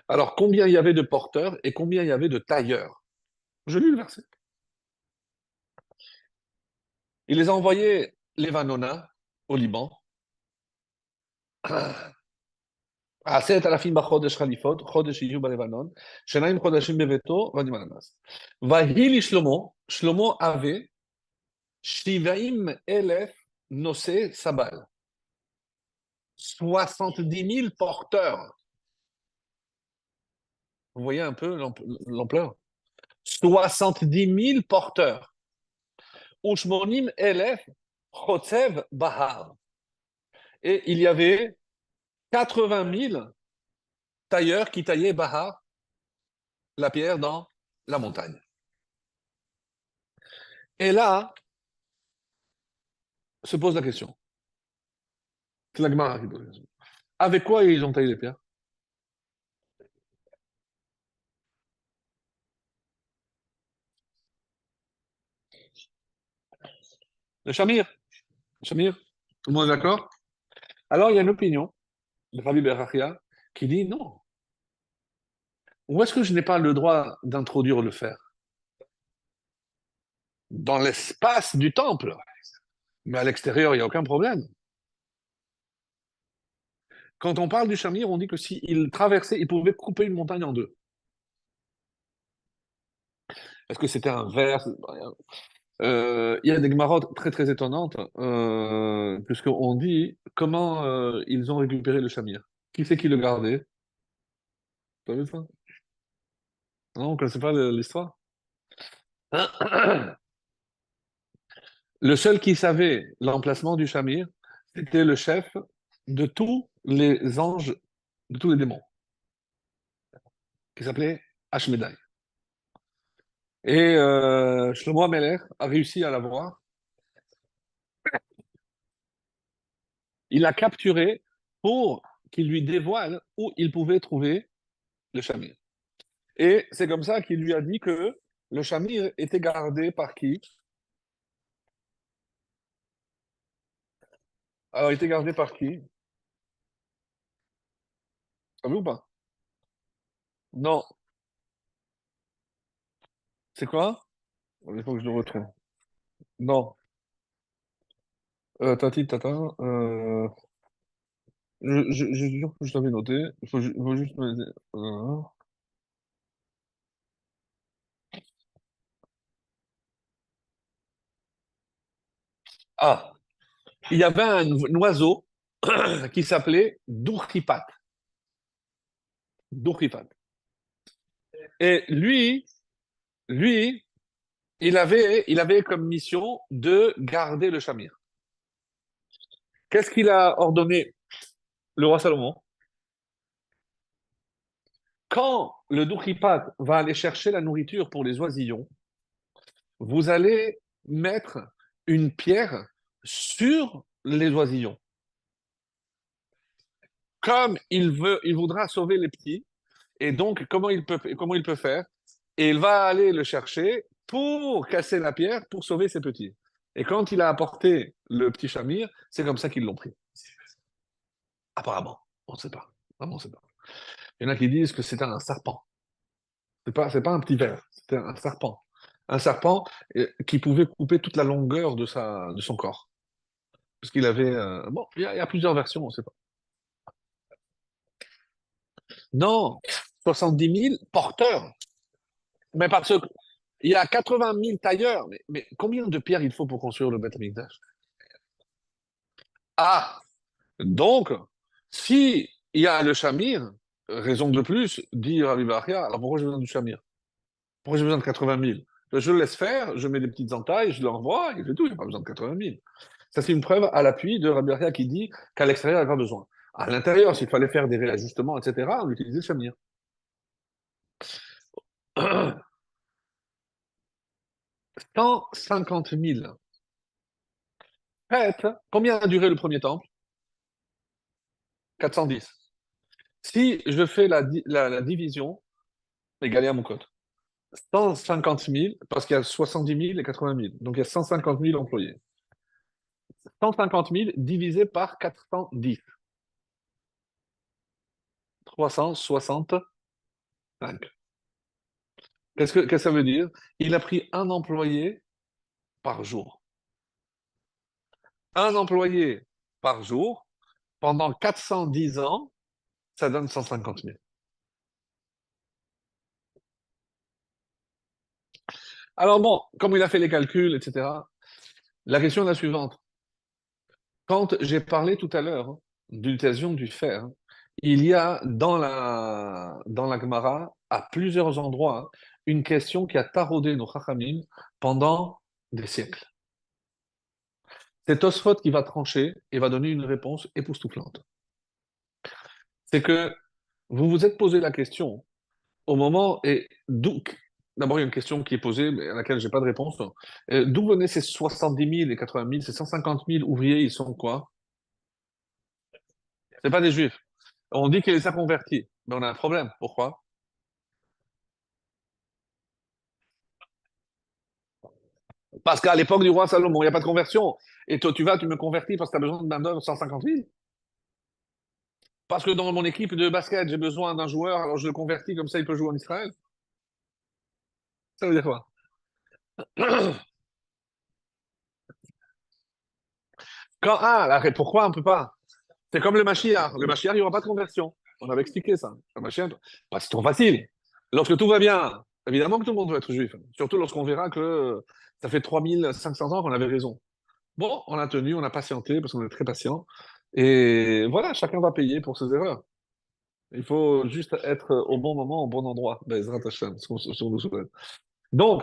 Alors, combien il y avait de porteurs et combien il y avait de tailleurs? Je lis le verset. Il les a envoyés Levanona, au Liban. עשרת אלפים בחודש חליפות, חודש יהיו בלבנון, שניים חודשים בביתו, ואני מנמס. ויהי לשלמה, שלמה avait 70,000 Nosé Sabal. 70 000 porteurs. Vous voyez un peu l'ampleur? 70 000 porteurs. Ushmonim Elef Chotsev Bahar. Et il y avait 80 000 tailleurs qui taillaient Bahar, la pierre dans la montagne. Et là se pose la question. C'est la Gemara qui pose la question. Avec quoi ils ont taillé les pierres? Le Shamir. Le Shamir. Tout le monde est d'accord? Alors il y a une opinion de Rabbi Berachia qui dit non. Où est-ce que je n'ai pas le droit d'introduire le fer? Dans l'espace du temple. Mais à l'extérieur, il n'y a aucun problème. Quand on parle du Shamir, on dit que s'il traversait, il pouvait couper une montagne en deux. Est-ce que c'était un verre? Il y a des gemarotes très très étonnantes, puisqu'on dit comment ils ont récupéré le Shamir. Qui c'est qui le gardait? T'as vu ça? Non, on ne connaissait pas l'histoire? Le seul qui savait l'emplacement du Shamir, c'était le chef de tous les anges, de tous les démons, qui s'appelait Ashmedai. Et Shlomo Ameler a réussi à l'avoir. Il l'a capturé pour qu'il lui dévoile où il pouvait trouver le Shamir. Et c'est comme ça qu'il lui a dit que le Shamir était gardé par qui? Alors, il était gardé par qui? Savez ou pas? Non. C'est quoi? Il faut que je le retrouve. Non. Tati, tata. Je jure que je l'avais noté. Il faut juste me dire. Ah, il y avait un oiseau qui s'appelait Dourkipat. Dourkipat. Et lui, il avait comme mission de garder le Shamir. Qu'est-ce qu'il a ordonné le roi Salomon? Quand le Dourkipat va aller chercher la nourriture pour les oisillons, vous allez mettre une pierre sur les oisillons. Comme il voudra sauver les petits, et donc comment il peut faire? Et il va aller le chercher pour casser la pierre, pour sauver ses petits. Et quand il a apporté le petit Shamir, c'est comme ça qu'ils l'ont pris. Apparemment, on ne sait pas. Vraiment, on ne sait pas. Il y en a qui disent que c'était un serpent. C'est pas un petit ver, c'était un serpent. Un serpent qui pouvait couper toute la longueur de son corps. Parce qu'il avait. Bon, il y a plusieurs versions, on ne sait pas. Non, 70 000 porteurs. Mais parce qu'il y a 80 000 tailleurs. Mais combien de pierres il faut pour construire le Beth Amikdash? Ah, donc, si il y a le Shamir, raison de plus, dit Rabbi Bachia, alors pourquoi j'ai besoin du Shamir? Pourquoi j'ai besoin de 80 000? Je le laisse faire, je mets des petites entailles, je l'envoie, et c'est tout, il n'y a pas besoin de 80 000. Ça, c'est une preuve à l'appui de Rabbi Bachia qui dit qu'à l'extérieur, il n'y a pas besoin. À l'intérieur, s'il fallait faire des réajustements, etc., on utilisait le Shamir. 150 000. Faites, combien a duré le premier temple? 410. Si je fais la division, égalée à mon code. 150 000, parce qu'il y a 70 000 et 80 000. Donc il y a 150 000 employés. 150 000 divisé par 410. 365. Qu'est-ce que ça veut dire? Il a pris un employé par jour. Un employé par jour, pendant 410 ans, ça donne 150 000. Alors bon, comme il a fait les calculs, etc., la question est la suivante. Quand j'ai parlé tout à l'heure d'utilisation du fer, il y a dans la Gemara, à plusieurs endroits, une question qui a taraudé nos Chachamim pendant des siècles. C'est Tosfot qui va trancher et va donner une réponse époustouflante. C'est que vous vous êtes posé la question au moment, et d'où, d'abord il y a une question qui est posée, mais à laquelle je n'ai pas de réponse. D'où venaient ces 70 000 et 80 000, ces 150 000 ouvriers, ils sont quoi? C'est pas des juifs. On dit qu'il les a convertis, mais on a un problème. Pourquoi? Parce qu'à l'époque du roi Salomon, il n'y a pas de conversion. Et toi, tu me convertis parce que tu as besoin de main-d'œuvre 150 000. Parce que dans mon équipe de basket, j'ai besoin d'un joueur, alors je le convertis comme ça, il peut jouer en Israël. Ça veut dire quoi? Pourquoi on ne peut pas? C'est comme le Mashiach. Le Mashiach, il n'y aura pas de conversion. On avait expliqué ça. Le Mashiach, bah, c'est trop facile. Lorsque tout va bien, évidemment que tout le monde doit être juif. Surtout lorsqu'on verra que ça fait 3500 ans qu'on avait raison. Bon, on a tenu, on a patienté parce qu'on est très patient. Et voilà, chacun va payer pour ses erreurs. Il faut juste être au bon moment, au bon endroit. Bezrat Hashem, ce qu'on nous souhaite. Donc,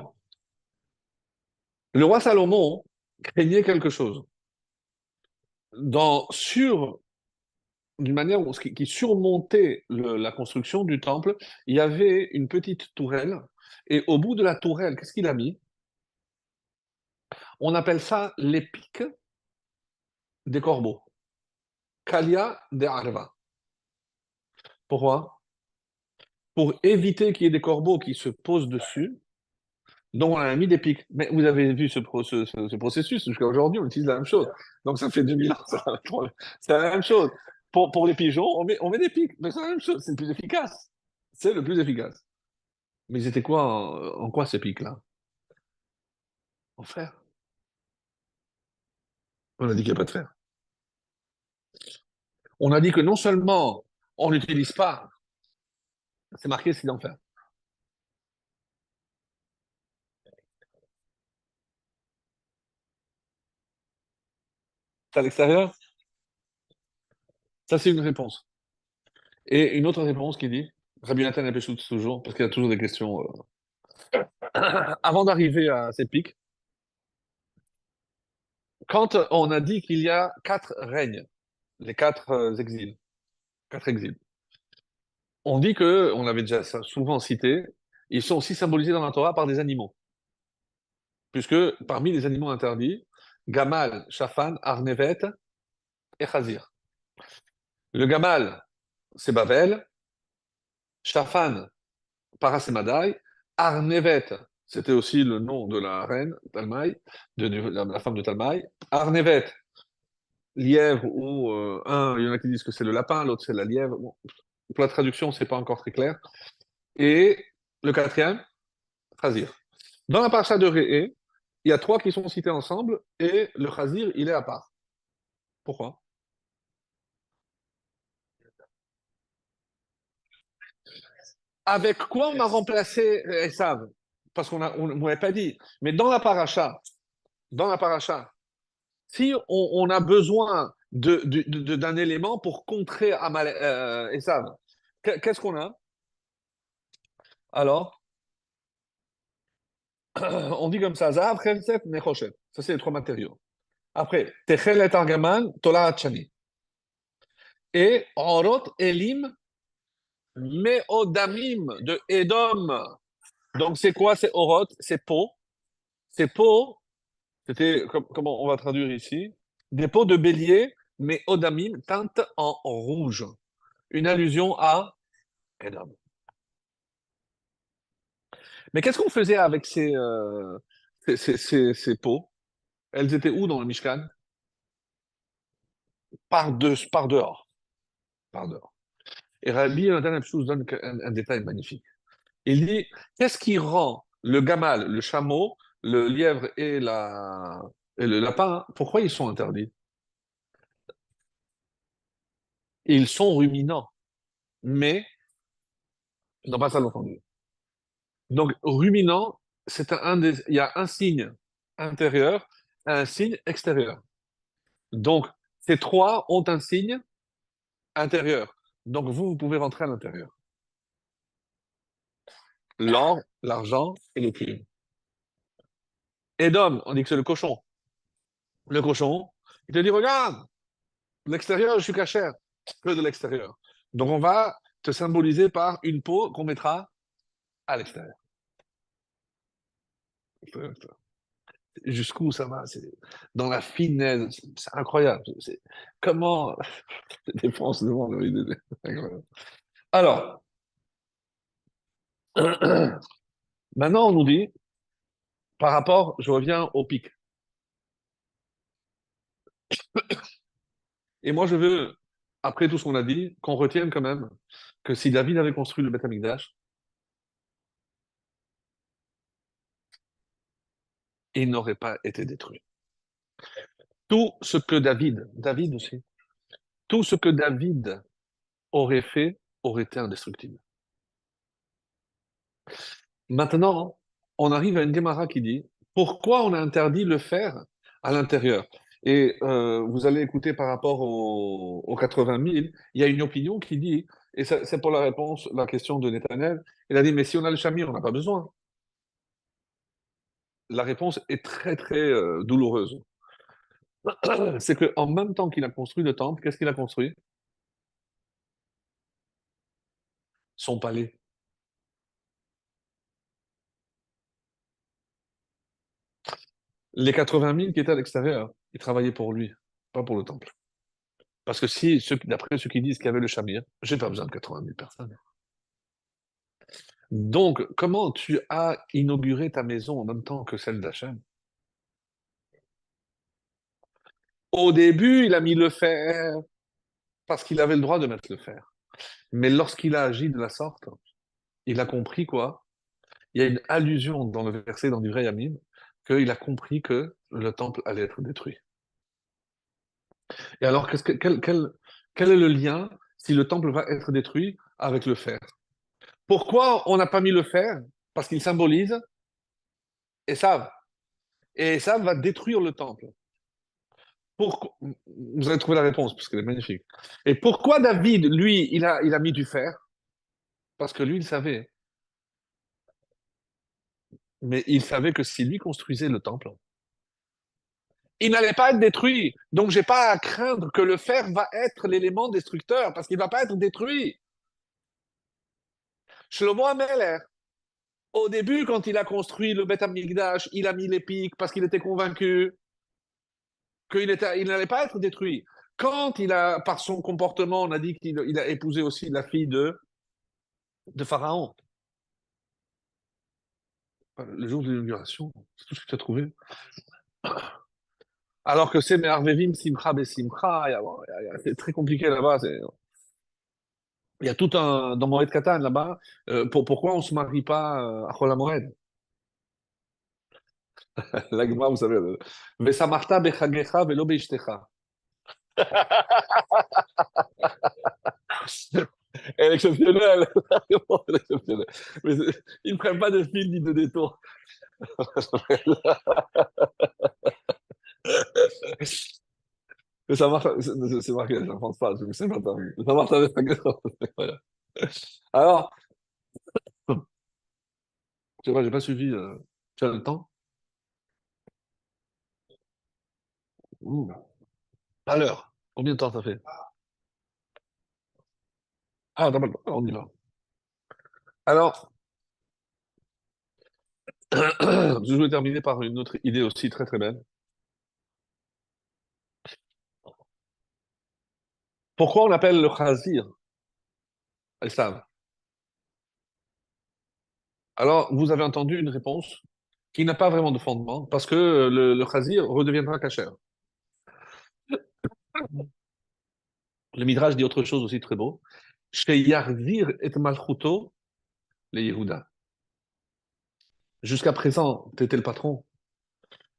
le roi Salomon craignait quelque chose. Sur d'une manière qui surmontait la construction du temple, il y avait une petite tourelle. Et au bout de la tourelle, qu'est-ce qu'il a mis? On appelle ça les pics des corbeaux. Kalia de Arva. Pourquoi? Pour éviter qu'il y ait des corbeaux qui se posent dessus. Donc, on a mis des pics. Mais vous avez vu ce processus, jusqu'à aujourd'hui, on utilise la même chose. Donc, ça fait 2000 ans, c'est la même chose. Pour les pigeons, on met des pics. Mais c'est la même chose, c'est le plus efficace. C'est le plus efficace. Mais ils étaient quoi, en quoi ces pics-là? En fer. On a dit qu'il n'y a pas de fer. On a dit que non seulement on n'utilise pas, c'est marqué c'est d'en fer. C'est à l'extérieur? Ça, c'est une réponse. Et une autre réponse qui dit, Rabbi Nathan Epeshut toujours, parce qu'il y a toujours des questions. Avant d'arriver à ces pics, quand on a dit qu'il y a quatre règnes, les quatre exils, quatre exils, on dit que, on l'avait déjà souvent cité, ils sont aussi symbolisés dans la Torah par des animaux. Puisque parmi les animaux interdits, Gamal, Shafan, Arnevet et Khazir. Le Gamal, c'est Bavel, Shafan, Parasemadaï, Arnevet, c'était aussi le nom de la reine Talmaï, de la femme de Talmaï. Arnevet, lièvre ou il y en a qui disent que c'est le lapin, l'autre c'est la lièvre. Bon, pour la traduction, c'est pas encore très clair. Et le quatrième, Khazir. Dans la paracha de Réé, il y a trois qui sont cités ensemble et le Khazir, il est à part. Pourquoi? Avec quoi on a remplacé Esav? Parce on ne m'avait pas dit. Mais dans la paracha, si on a besoin d'un élément pour contrer Esav, qu'est-ce qu'on a? Alors, on dit comme ça, Zahav, Chemset, Nechoshet. Ça, c'est les trois matériaux. Après, Techelet Argaman, Tola Hachani. Et Orot Elim, Meodamim de Edom. Donc, c'est quoi? C'est Orot, c'est peau. C'est peau. C'était, comment on va traduire ici? Des peaux de bélier, mais Odamim, teinte en rouge. Une allusion à Edom. Mais qu'est-ce qu'on faisait avec ces peaux? Elles étaient où dans le Mishkan? Par dehors. Par dehors. Et Rabbi Yonatan Abshous donne un détail magnifique. Il dit, qu'est-ce qui rend le gamal, le chameau, le lièvre et le lapin, pourquoi ils sont interdits? Ils sont ruminants, mais ils n'ont pas ça entendu. Donc, ruminant, il y a un signe intérieur et un signe extérieur. Donc, Ces trois ont un signe intérieur. Donc vous pouvez rentrer à l'intérieur. L'or, l'argent et le cuivre. Edom, on dit que c'est le cochon. Le cochon, il te dit, regarde, de l'extérieur, je suis cachère, que de l'extérieur. Donc on va te symboliser par une peau qu'on mettra à l'extérieur. Jusqu'où ça va? C'est dans la finesse, c'est incroyable. Comment les France de monde, oui, c'est incroyable. Alors, maintenant on nous dit, par rapport, je reviens au pic. Et moi je veux, après tout ce qu'on a dit, qu'on retienne quand même que si David avait construit le Beth Amikdash, il n'aurait pas été détruit. Tout ce que David aussi, tout ce que David aurait fait aurait été indestructible. Maintenant, on arrive à une Gemara qui dit pourquoi on a interdit le fer à l'intérieur. Et vous allez écouter par rapport aux 80 000, il y a une opinion qui dit, et c'est pour la réponse, la question de Netanel, il a dit mais si on a le chamir, on n'a pas besoin. La réponse est très très douloureuse. C'est qu'en même temps qu'il a construit le temple, qu'est-ce qu'il a construit? Son palais. Les 80 000 qui étaient à l'extérieur, ils travaillaient pour lui, pas pour le temple. Parce que si, d'après ceux qui disent qu'il y avait le Shamir, j'ai pas besoin de 80 000 personnes. Donc, comment tu as inauguré ta maison en même temps que celle d'Hachem? Au début, il a mis le fer parce qu'il avait le droit de mettre le fer. Mais lorsqu'il a agi de la sorte, il a compris quoi? Il y a une allusion dans le verset dans du vrai Yamim, qu'il a compris que le temple allait être détruit. Et alors, quel est le lien si le temple va être détruit avec le fer? Pourquoi on n'a pas mis le fer? Parce qu'il symbolise Esav. Et Esav va détruire le temple. Pourquoi... Vous allez trouver la réponse, parce qu'elle est magnifique. Et pourquoi David, lui, il a mis du fer? Parce que lui, il savait. Mais il savait que si lui construisait le temple, il n'allait pas être détruit. Donc, j'ai pas à craindre que le fer va être l'élément destructeur, parce qu'il va pas être détruit. Shlomo Ameler, au début, quand il a construit le Beth Amikdash, il a mis les pics parce qu'il était convaincu il n'allait pas être détruit. Quand il a, par son comportement, on a dit qu'il a épousé aussi la fille de Pharaon, le jour de l'inauguration, c'est tout ce que tu as trouvé. Alors que c'est Me'arvevim Simcha Besimcha, c'est très compliqué là-bas. Il y a tout un, dans Moed Katan là-bas, pourquoi on ne se marie pas à Chol Hamoed? L'agma, vous savez, Vesamarta Bechagecha Velo Beishtecha. Elle est exceptionnelle. Elle est exceptionnelle. Mais ils ne prennent pas de fil ni de détour. Mais ça marche, c'est marqué, je ne pense pas, je ne sais pas, ça marche avec la gueule. Alors, je sais pas, j'ai pas suivi, tu as le temps? Ouh, à l'heure. Combien de temps ça fait? Ah, t'as pas le temps. Alors, on y va. Alors, je voulais terminer par une autre idée aussi très très belle. Pourquoi on appelle le khazir Al-Sav? Alors, vous avez entendu une réponse qui n'a pas vraiment de fondement, parce que le khazir redeviendra cachère. Le Midrash dit autre chose aussi très beau. Sheyachzir et malchuto les Yehuda. Jusqu'à présent, tu étais le patron,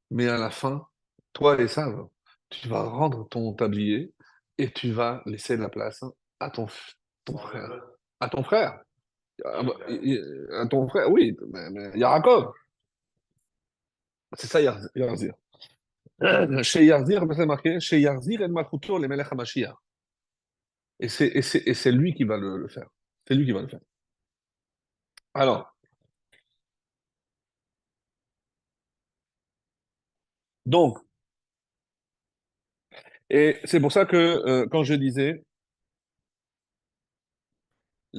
mais à la fin, toi, les saves, tu vas rendre ton tablier et tu vas laisser la place à ton frère. À ton frère. À ton frère, oui, mais Yaakov. C'est ça, Yarzir. Chez Yarzir, c'est marqué, chez Yarzir et Malchuto, les Melech HaMashiach. Et c'est lui qui va le faire. C'est lui qui va le faire. Alors, donc, et c'est pour ça que quand je disais,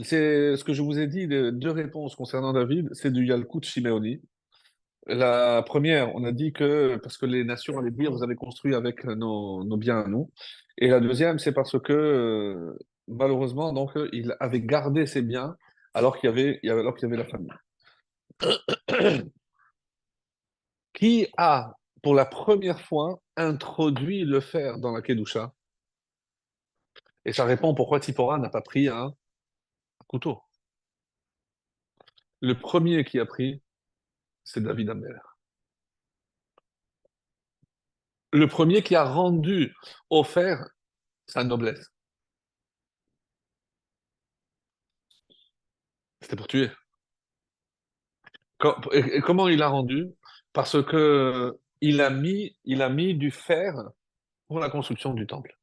c'est ce que je vous ai dit, les deux réponses concernant David, c'est du Yalkut Shimeoni. La première, on a dit que parce que les nations allaient dire, vous avez construit avec nos biens à nous. Et la deuxième, c'est parce que malheureusement, donc, il avait gardé ses biens alors qu'il y avait la famille. Qui a, pour la première fois, introduit le fer dans la Kedusha? Et ça répond pourquoi Tzipora n'a pas pris un couteau. Le premier qui a pris, c'est David Amer. Le premier qui a rendu au fer sa noblesse. C'était pour tuer. Et comment il a rendu? Parce que il a mis du fer pour la construction du temple.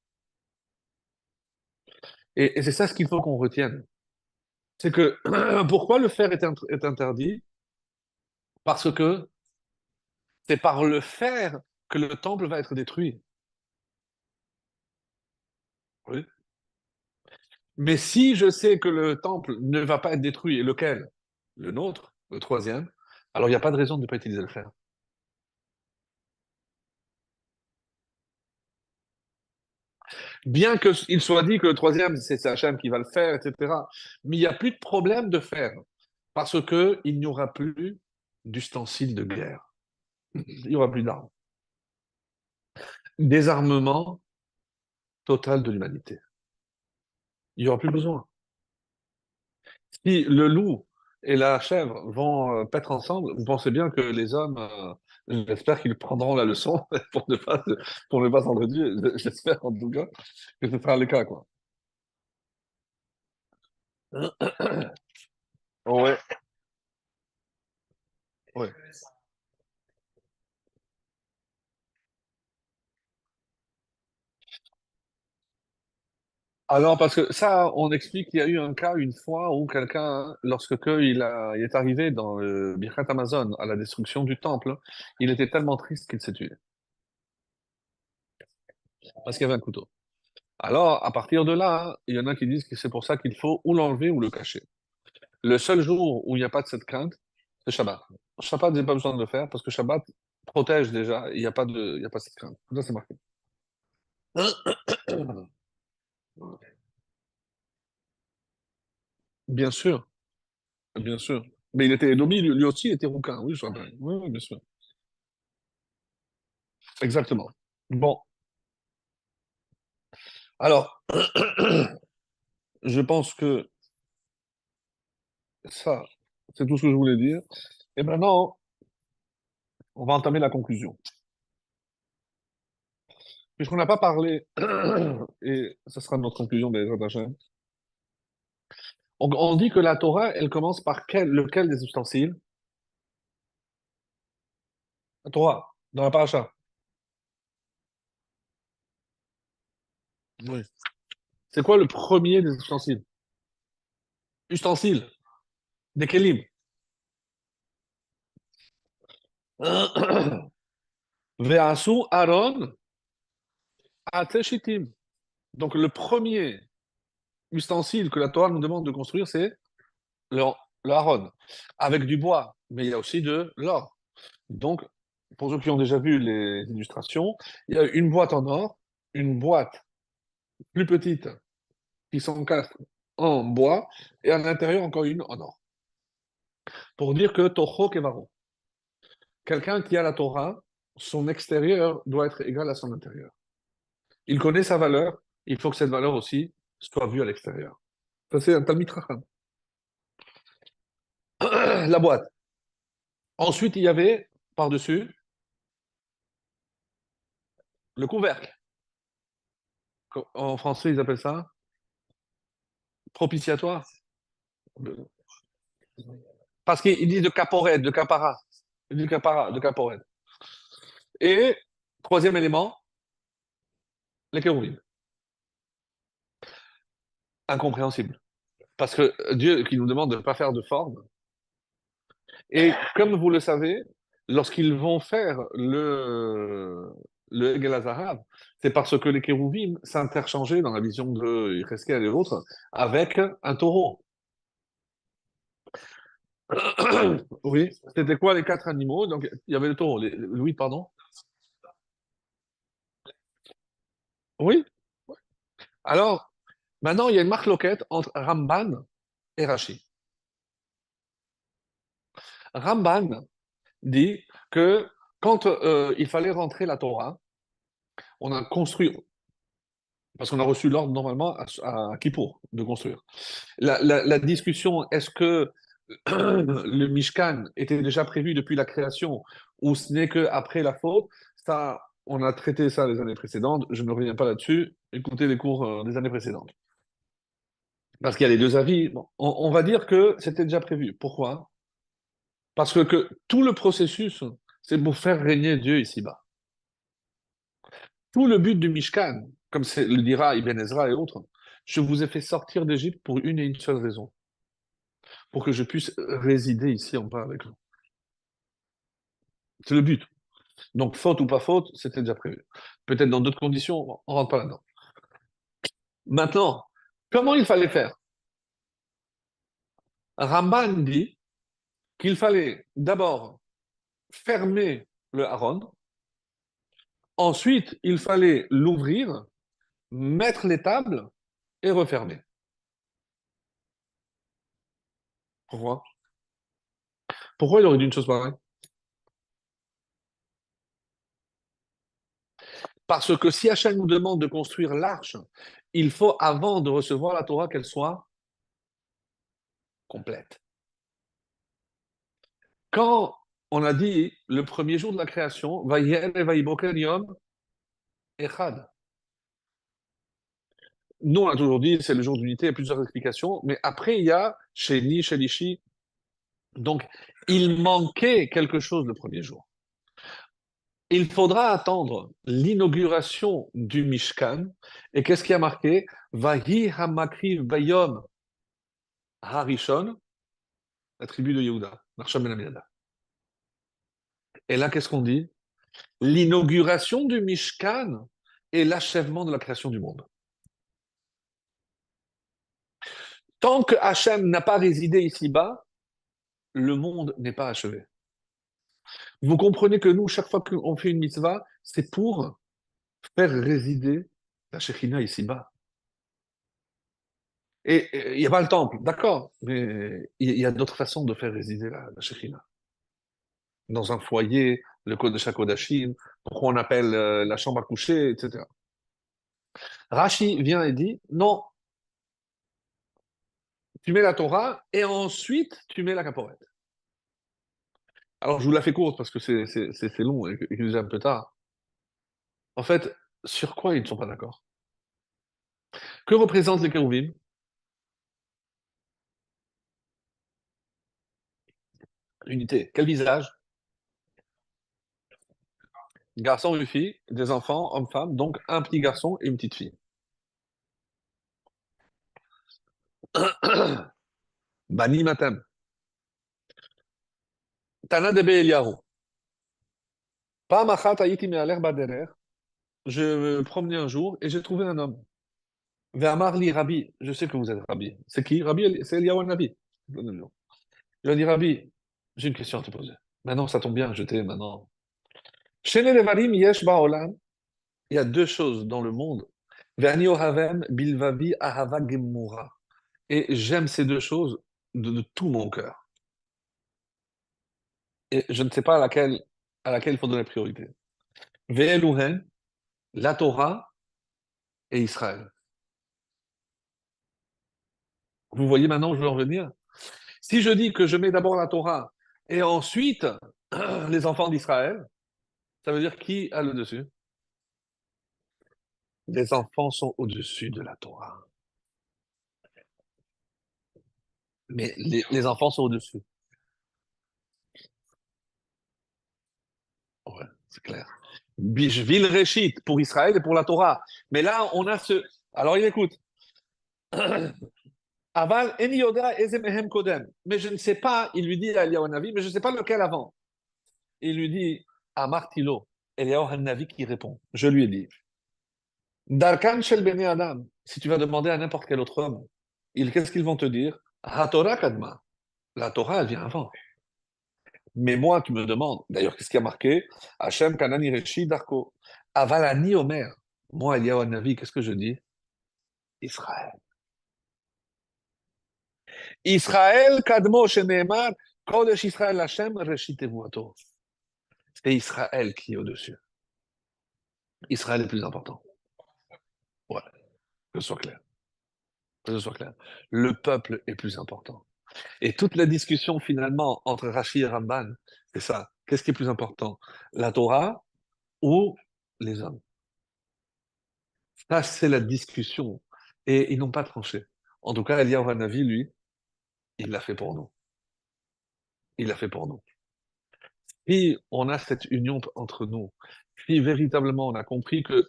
Et c'est ça ce qu'il faut qu'on retienne. C'est que pourquoi le fer est interdit? Parce que c'est par le fer que le temple va être détruit. Oui. Mais si je sais que le temple ne va pas être détruit, et lequel? Le nôtre, le troisième, alors il n'y a pas de raison de ne pas utiliser le fer. Bien qu'il soit dit que le troisième, c'est Hachem qui va le faire, etc. Mais il n'y a plus de problème de fer, parce qu'il n'y aura plus d'ustensiles de guerre. Il n'y aura plus d'armes. Désarmement total de l'humanité. Il n'y aura plus besoin. Si le loup et la chèvre vont paître ensemble, vous pensez bien que les hommes, j'espère qu'ils prendront la leçon pour ne pas s'entretuer. J'espère en tout cas que ce sera le cas, quoi. Ouais, ouais. Alors, parce que ça, on explique qu'il y a eu un cas une fois où quelqu'un, lorsque il est arrivé dans le Birkat Amazon à la destruction du temple, il était tellement triste qu'il s'est tué parce qu'il y avait un couteau. Alors, à partir de là, il y en a qui disent que c'est pour ça qu'il faut ou l'enlever ou le cacher. Le seul jour où il n'y a pas de cette crainte, c'est Shabbat. Shabbat, j'ai pas besoin de le faire parce que Shabbat protège déjà, il y a pas cette crainte. Ça, c'est marqué. Bien sûr, bien sûr. Mais il était Edomi, lui aussi, il était rouquin, oui, je rappelle. Oui, oui, bien sûr. Exactement. Bon, alors, je pense que ça, c'est tout ce que je voulais dire. Et maintenant, on va entamer la conclusion. Puisqu'on n'a pas parlé, et ça sera notre conclusion des Hachem, on dit que la Torah, elle commence par lequel des ustensiles? La Torah, dans la paracha. Oui. C'est quoi le premier des ustensiles? Ustensiles, des kelim. Ve'asu Aaron ateshitim. Donc le premier ustensile que la Torah nous demande de construire, c'est le, le Aaron, avec du bois, mais il y a aussi de l'or. Donc, pour ceux qui ont déjà vu les illustrations, il y a une boîte en or, une boîte plus petite qui s'encastre en bois, et à l'intérieur encore une en or. Pour dire que Toho Kevaro. Quelqu'un qui a la Torah, son extérieur doit être égal à son intérieur. Il connaît sa valeur, il faut que cette valeur aussi soit vue à l'extérieur. Ça, c'est un Talmid Chacham. La boîte. Ensuite, il y avait par-dessus le couvercle. En français, ils appellent ça propitiatoire. Parce qu'ils disent de caporette, de capara. De capara, de caporette. Et Troisième élément, les kéroubims. Incompréhensible. Parce que Dieu qui nous demande de ne pas faire de forme, et comme vous le savez, lorsqu'ils vont faire le Egel Hazarav, c'est parce que les kérouvim s'interchangeaient dans la vision de Yecheskel et autres avec un taureau. Oui, c'était quoi les quatre animaux? Donc, il y avait le taureau. Oui, pardon. Oui. Alors, maintenant, il y a une marque loquette entre Ramban et Rashi. Ramban dit que quand il fallait rentrer la Torah, on a construit, parce qu'on a reçu l'ordre normalement à Kippour de construire. La discussion, est-ce que le Mishkan était déjà prévu depuis la création ou ce n'est qu'après la faute? Ça, on a traité ça les années précédentes, je ne reviens pas là-dessus. Écoutez les cours des années précédentes. Parce qu'il y a les deux avis. Bon, on va dire que c'était déjà prévu. Pourquoi? Parce que tout le processus, c'est pour faire régner Dieu ici-bas. Tout le but du Mishkan, comme le dira Ibn Ezra et autres, je vous ai fait sortir d'Égypte pour une et une seule raison, pour que je puisse résider ici en bas avec vous. C'est le but. Donc, faute ou pas faute, c'était déjà prévu. Peut-être dans d'autres conditions, on ne rentre pas là-dedans. Maintenant, comment il fallait faire? Ramban dit qu'il fallait d'abord fermer le haron, ensuite, il fallait l'ouvrir, mettre les tables et refermer. Pourquoi? Pourquoi il aurait dit une chose pareille? Parce que si Hachem nous demande de construire l'arche, il faut, avant de recevoir la Torah, qu'elle soit complète. Quand on a dit le premier jour de la création, Vayel et Vayiboker Yom Echad. Nous, on a toujours dit c'est le jour d'unité, il y a plusieurs explications, mais après, il y a Sheni, Shelishi. Donc, il manquait quelque chose le premier jour. Il faudra attendre l'inauguration du Mishkan. Et qu'est-ce qui a marqué? Vahi Hamakriv Bayom Harishon, la tribu de Yehuda, Marsham Ben Aminadab. Et là, qu'est-ce qu'on dit? L'inauguration du Mishkan et l'achèvement de la création du monde. Tant que Hachem n'a pas résidé ici-bas, le monde n'est pas achevé. Vous comprenez que nous, chaque fois qu'on fait une mitzvah, c'est pour faire résider la Shekhinah ici-bas. Et il n'y a pas le temple, d'accord, mais il y a d'autres façons de faire résider la Shekhinah. Dans un foyer, le Kodesh HaKodashim, pourquoi on appelle la chambre à coucher, etc. Rashi vient et dit, non, tu mets la Torah et ensuite tu mets la caporette. Alors je vous la fais courte parce que c'est long et que déjà un peu tard. En fait, sur quoi ils ne sont pas d'accord? Que représentent les kérouvim? L'unité. Quel visage? Garçon, une fille, des enfants, hommes, femmes, donc un petit garçon et une petite fille. Bani Matem. Tana de Eliyahu. Pa'am achat hayiti me'aler baderer. Je me promenais un jour et j'ai trouvé un homme. Ve'amar li Rabbi. Je sais que vous êtes Rabbi. C'est qui? Rabbi, c'est Eliyahu Nabi. Je lui ai dit, Rabbi, j'ai une question à te poser. Maintenant, ça tombe bien, je t'ai maintenant. Shene levarim yesh ba'olam. Il y a deux choses dans le monde. Ve'ani ohavem bilvavi ahava gemura. Et j'aime ces deux choses de tout mon cœur. Et je ne sais pas à laquelle il faut donner priorité. Ve'eluhen, la Torah et Israël. Vous voyez maintenant où je veux en venir? Si je dis que je mets d'abord la Torah et ensuite les enfants d'Israël, ça veut dire qui a le dessus? Les enfants sont au-dessus de la Torah. Mais les enfants sont au-dessus. Ouais, c'est clair. Bishvil Reshit, pour Israël et pour la Torah. Mais là, on a ce. Alors, il écoute. Aval eni yoda eze mehem kodem. Mais je ne sais pas, il lui dit à Eliyahu Hanavi, mais je ne sais pas lequel avant. Il lui dit, Amartilo, Eliyahu Hanavi qui répond. Je lui ai dit, Darkan shel bene Adam, si tu vas demander à n'importe quel autre homme, qu'est-ce qu'ils vont te dire? HaTorah kadma. La Torah, elle vient avant. Mais moi, tu me demandes, d'ailleurs, qu'est-ce qui a marqué? Hachem kanani reshi darko. Avalani omer. Moi, Eliyahu Hanavi, qu'est-ce que je dis? Israël. Israël kadmo sheneemar, kodesh Israël Hachem reshit evuato. C'est Israël qui est au-dessus. Israël est plus important. Voilà, que ce soit clair. Que ce soit clair. Le peuple est plus important. Et toute la discussion finalement entre Rashi et Ramban, c'est ça. Qu'est-ce qui est plus important? La Torah ou les hommes? Ça, c'est la discussion. Et ils n'ont pas tranché. En tout cas, Eliyahu Hanavi, lui, il l'a fait pour nous. Il l'a fait pour nous. Si on a cette union entre nous, si véritablement on a compris que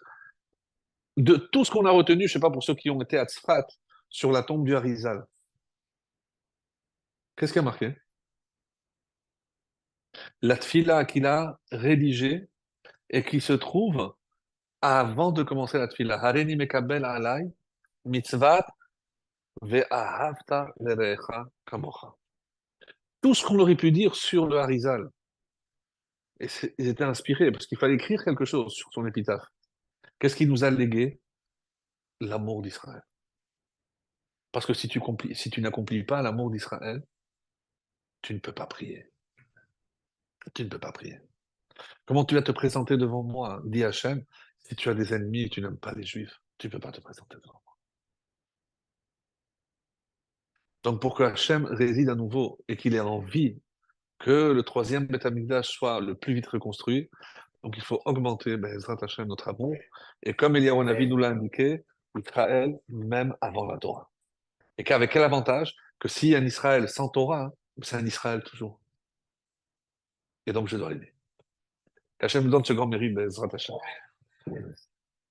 de tout ce qu'on a retenu, je ne sais pas pour ceux qui ont été à Tzfat, sur la tombe du Harizal, qu'est-ce qui a marqué? La tfila qu'il a rédigée et qui se trouve avant de commencer la tfila. Hareni mekabel alay mitzvat ve'ahavta lerecha kamocha. Tout ce qu'on aurait pu dire sur le Harizal, et ils étaient inspirés parce qu'il fallait écrire quelque chose sur son épitaphe. Qu'est-ce qu'il nous a légué? L'amour d'Israël. Parce que si tu n'accomplis pas l'amour d'Israël, tu ne peux pas prier. Tu ne peux pas prier. Comment tu vas te présenter devant moi, dit Hachem, si tu as des ennemis et tu n'aimes pas les Juifs? Tu ne peux pas te présenter devant moi. Donc pour que Hachem réside à nouveau et qu'il ait envie que le troisième Beth Amikdash soit le plus vite reconstruit, donc il faut augmenter Bezrat Hachem notre amour. Et comme Eliyahu Hanavi nous l'a indiqué, Israël même avant la Torah. Et qu'avec quel avantage? Que s'il y a un Israël sans Torah, c'est un Israël toujours. Et donc je dois l'aider. Qu'Hachem nous donne ce grand mérite Bezrat Hachem.